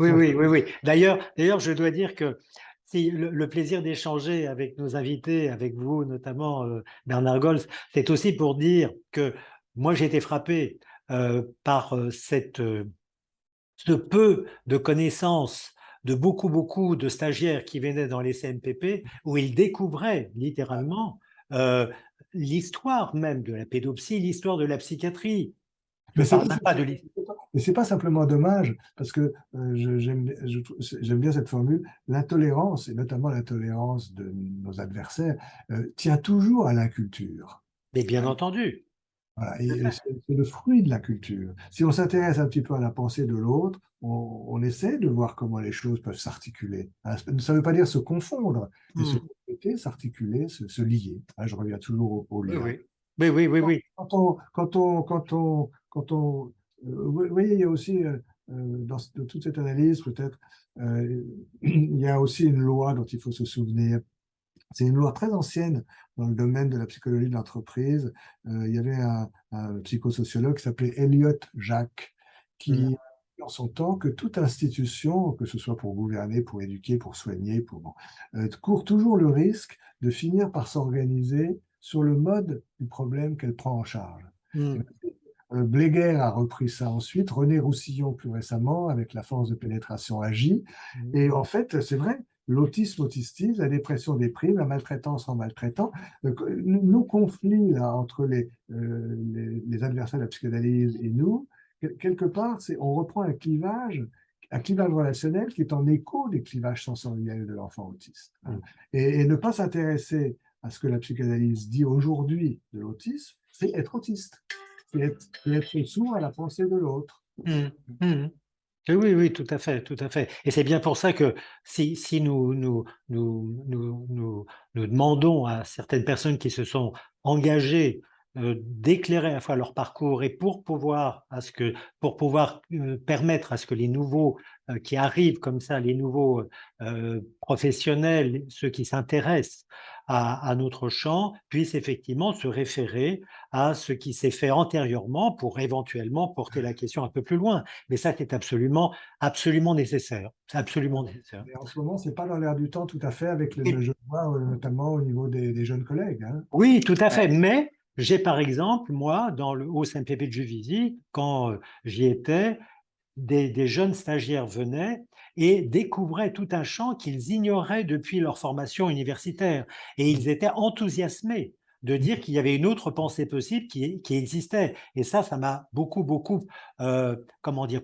Oui. D'ailleurs, je dois dire que si le plaisir d'échanger avec nos invités, avec vous notamment, Bernard Gols, c'est aussi pour dire que moi j'ai été frappé par ce peu de connaissances de beaucoup de stagiaires qui venaient dans les CNPP, où ils découvraient littéralement l'histoire même de la pédopsie, l'histoire de la psychiatrie. Mais Je parle même pas de l'histoire. c'est pas simplement dommage, parce que j'aime bien cette formule, l'intolérance, et notamment l'intolérance de nos adversaires, tient toujours à l'inculture. Mais bien entendu. Voilà, et c'est le fruit de la culture. Si on s'intéresse un petit peu à la pensée de l'autre, on essaie de voir comment les choses peuvent s'articuler. Hein, ça ne veut pas dire se confondre, mais se compléter, s'articuler, se lier. Hein, je reviens toujours au lien. Oui. Vous voyez, il y a aussi, dans toute cette analyse, peut-être, il y a aussi une loi dont il faut se souvenir. C'est une loi très ancienne dans le domaine de la psychologie de l'entreprise. Il y avait un psychosociologue qui s'appelait Elliot Jaques, qui, en son temps, que toute institution, que ce soit pour gouverner, pour éduquer, pour soigner, court toujours le risque de finir par s'organiser sur le mode du problème qu'elle prend en charge. Bleguer a repris ça ensuite, René Roussillon plus récemment, avec la force de pénétration agit. Et en fait, c'est vrai, l'autisme autistise, la dépression déprime, la maltraitance en maltraitant. Nos conflits là, entre les adversaires de la psychanalyse et nous, quelque part, on reprend un clivage relationnel qui est en écho des clivages sensoriels de l'enfant autiste. Et ne pas s'intéresser à ce que la psychanalyse dit aujourd'hui de l'autisme, c'est être autiste. C'est être sourd à la pensée de l'autre. Oui, tout à fait. Et c'est bien pour ça que si nous demandons à certaines personnes qui se sont engagées d'éclairer à la fois leur parcours et pour pouvoir permettre à ce que les nouveaux qui arrivent comme ça, les nouveaux professionnels, ceux qui s'intéressent à notre champ, puissent effectivement se référer à ce qui s'est fait antérieurement pour éventuellement porter la question un peu plus loin. Mais ça, c'est absolument nécessaire. C'est absolument nécessaire. Et en ce moment, ce n'est pas dans l'air du temps tout à fait avec le je vois notamment au niveau des jeunes collègues. Hein. Oui, tout à fait. Mais j'ai par exemple, moi, au CNPP de Juvisy, quand j'y étais, des jeunes stagiaires venaient et découvraient tout un champ qu'ils ignoraient depuis leur formation universitaire. Et ils étaient enthousiasmés de dire qu'il y avait une autre pensée possible qui existait. Et ça m'a beaucoup,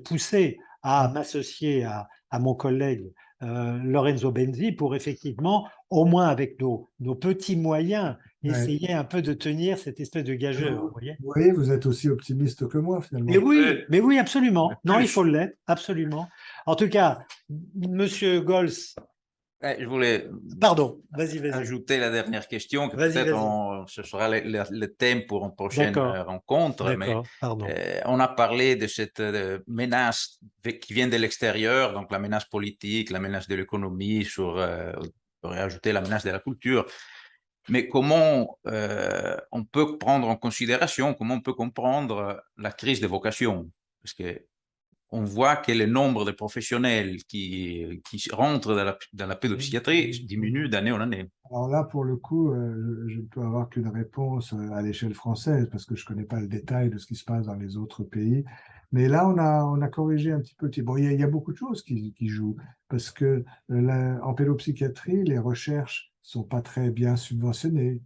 poussé à m'associer à mon collègue Lorenzo Benzi pour effectivement, au moins avec nos petits moyens, essayer un peu de tenir cette espèce de gageure. Vous voyez, vous êtes aussi optimiste que moi, finalement. Mais oui, absolument. Non, il faut l'être, absolument. En tout cas, Monsieur Gols. Je voulais vas-y. ajouter la dernière question, que peut-être ce sera le thème pour une prochaine rencontre. Mais on a parlé de cette menace qui vient de l'extérieur, donc la menace politique, la menace de l'économie, on pourrait ajouter la menace de la culture. Mais comment on peut prendre en considération, comment on peut comprendre la crise des vocations? Parce que on voit que le nombre de professionnels qui rentrent dans la pédopsychiatrie diminue d'année en année. Alors là, pour le coup, je ne peux avoir qu'une réponse à l'échelle française parce que je ne connais pas le détail de ce qui se passe dans les autres pays. Mais là, on a corrigé un petit peu. Bon, il y a beaucoup de choses qui jouent parce que en pédopsychiatrie, les recherches sont pas très bien subventionnées.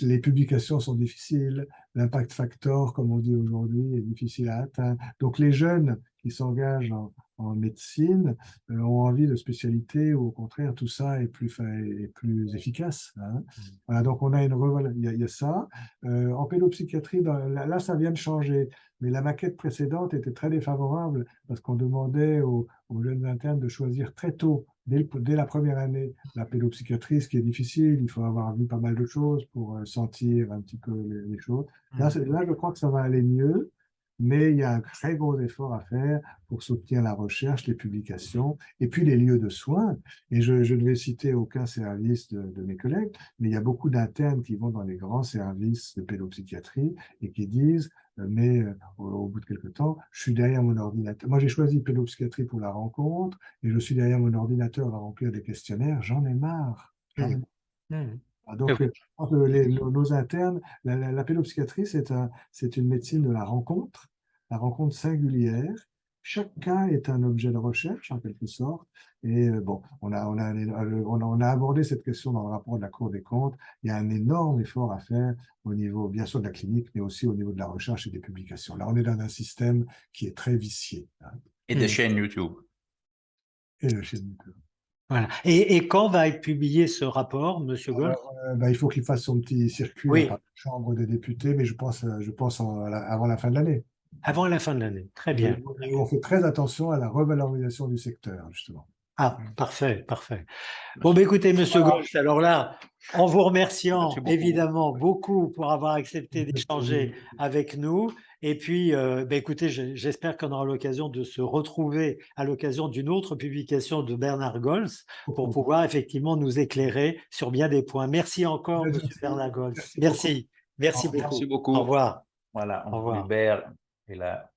Les publications sont difficiles. L'impact factor, comme on dit aujourd'hui, est difficile à atteindre. Donc, les jeunes qui s'engagent en médecine ont envie de spécialité ou au contraire, tout ça est plus efficace. Hein. Voilà, donc, on a il y a ça. En pédopsychiatrie, là, ça vient de changer. Mais la maquette précédente était très défavorable parce qu'on demandait aux jeunes internes de choisir très tôt, dès la première année, la pédopsychiatrie, ce qui est difficile. Il faut avoir vu pas mal de choses pour sentir un petit peu les choses. Là, je crois que ça va aller mieux, mais il y a un très gros effort à faire pour soutenir la recherche, les publications et puis les lieux de soins. Et je ne vais citer aucun service de mes collègues, mais il y a beaucoup d'internes qui vont dans les grands services de pédopsychiatrie et qui disent mais au bout de quelques temps, je suis derrière mon ordinateur. Moi, j'ai choisi pédopsychiatrie pour la rencontre et je suis derrière mon ordinateur à remplir des questionnaires. J'en ai marre. Donc, nos internes, la pédopsychiatrie, c'est une médecine de la rencontre singulière. Chaque cas est un objet de recherche, en quelque sorte. Et bon, on a abordé cette question dans le rapport de la Cour des comptes. Il y a un énorme effort à faire au niveau, bien sûr, de la clinique, mais aussi au niveau de la recherche et des publications. Là, on est dans un système qui est très vicié. Hein. Et des chaînes YouTube. Et de chaînes YouTube. Voilà. Et quand va être publié ce rapport, Monsieur Gold? Il faut qu'il fasse son petit circuit par la Chambre des députés, mais je pense avant la fin de l'année. Avant la fin de l'année, très bien. Et on fait très attention à la revalorisation du secteur, justement. Ah, parfait, parfait. Bon, écoutez, Monsieur Golf, alors là, en vous remerciant évidemment beaucoup pour avoir accepté d'échanger avec nous. Et puis, écoutez, j'espère qu'on aura l'occasion de se retrouver à l'occasion d'une autre publication de Bernard Gols pour pouvoir effectivement nous éclairer sur bien des points. Merci encore, Monsieur Bernard Gols. Merci. Merci beaucoup. Merci beaucoup. Au revoir. Voilà, Au revoir. on libère et là.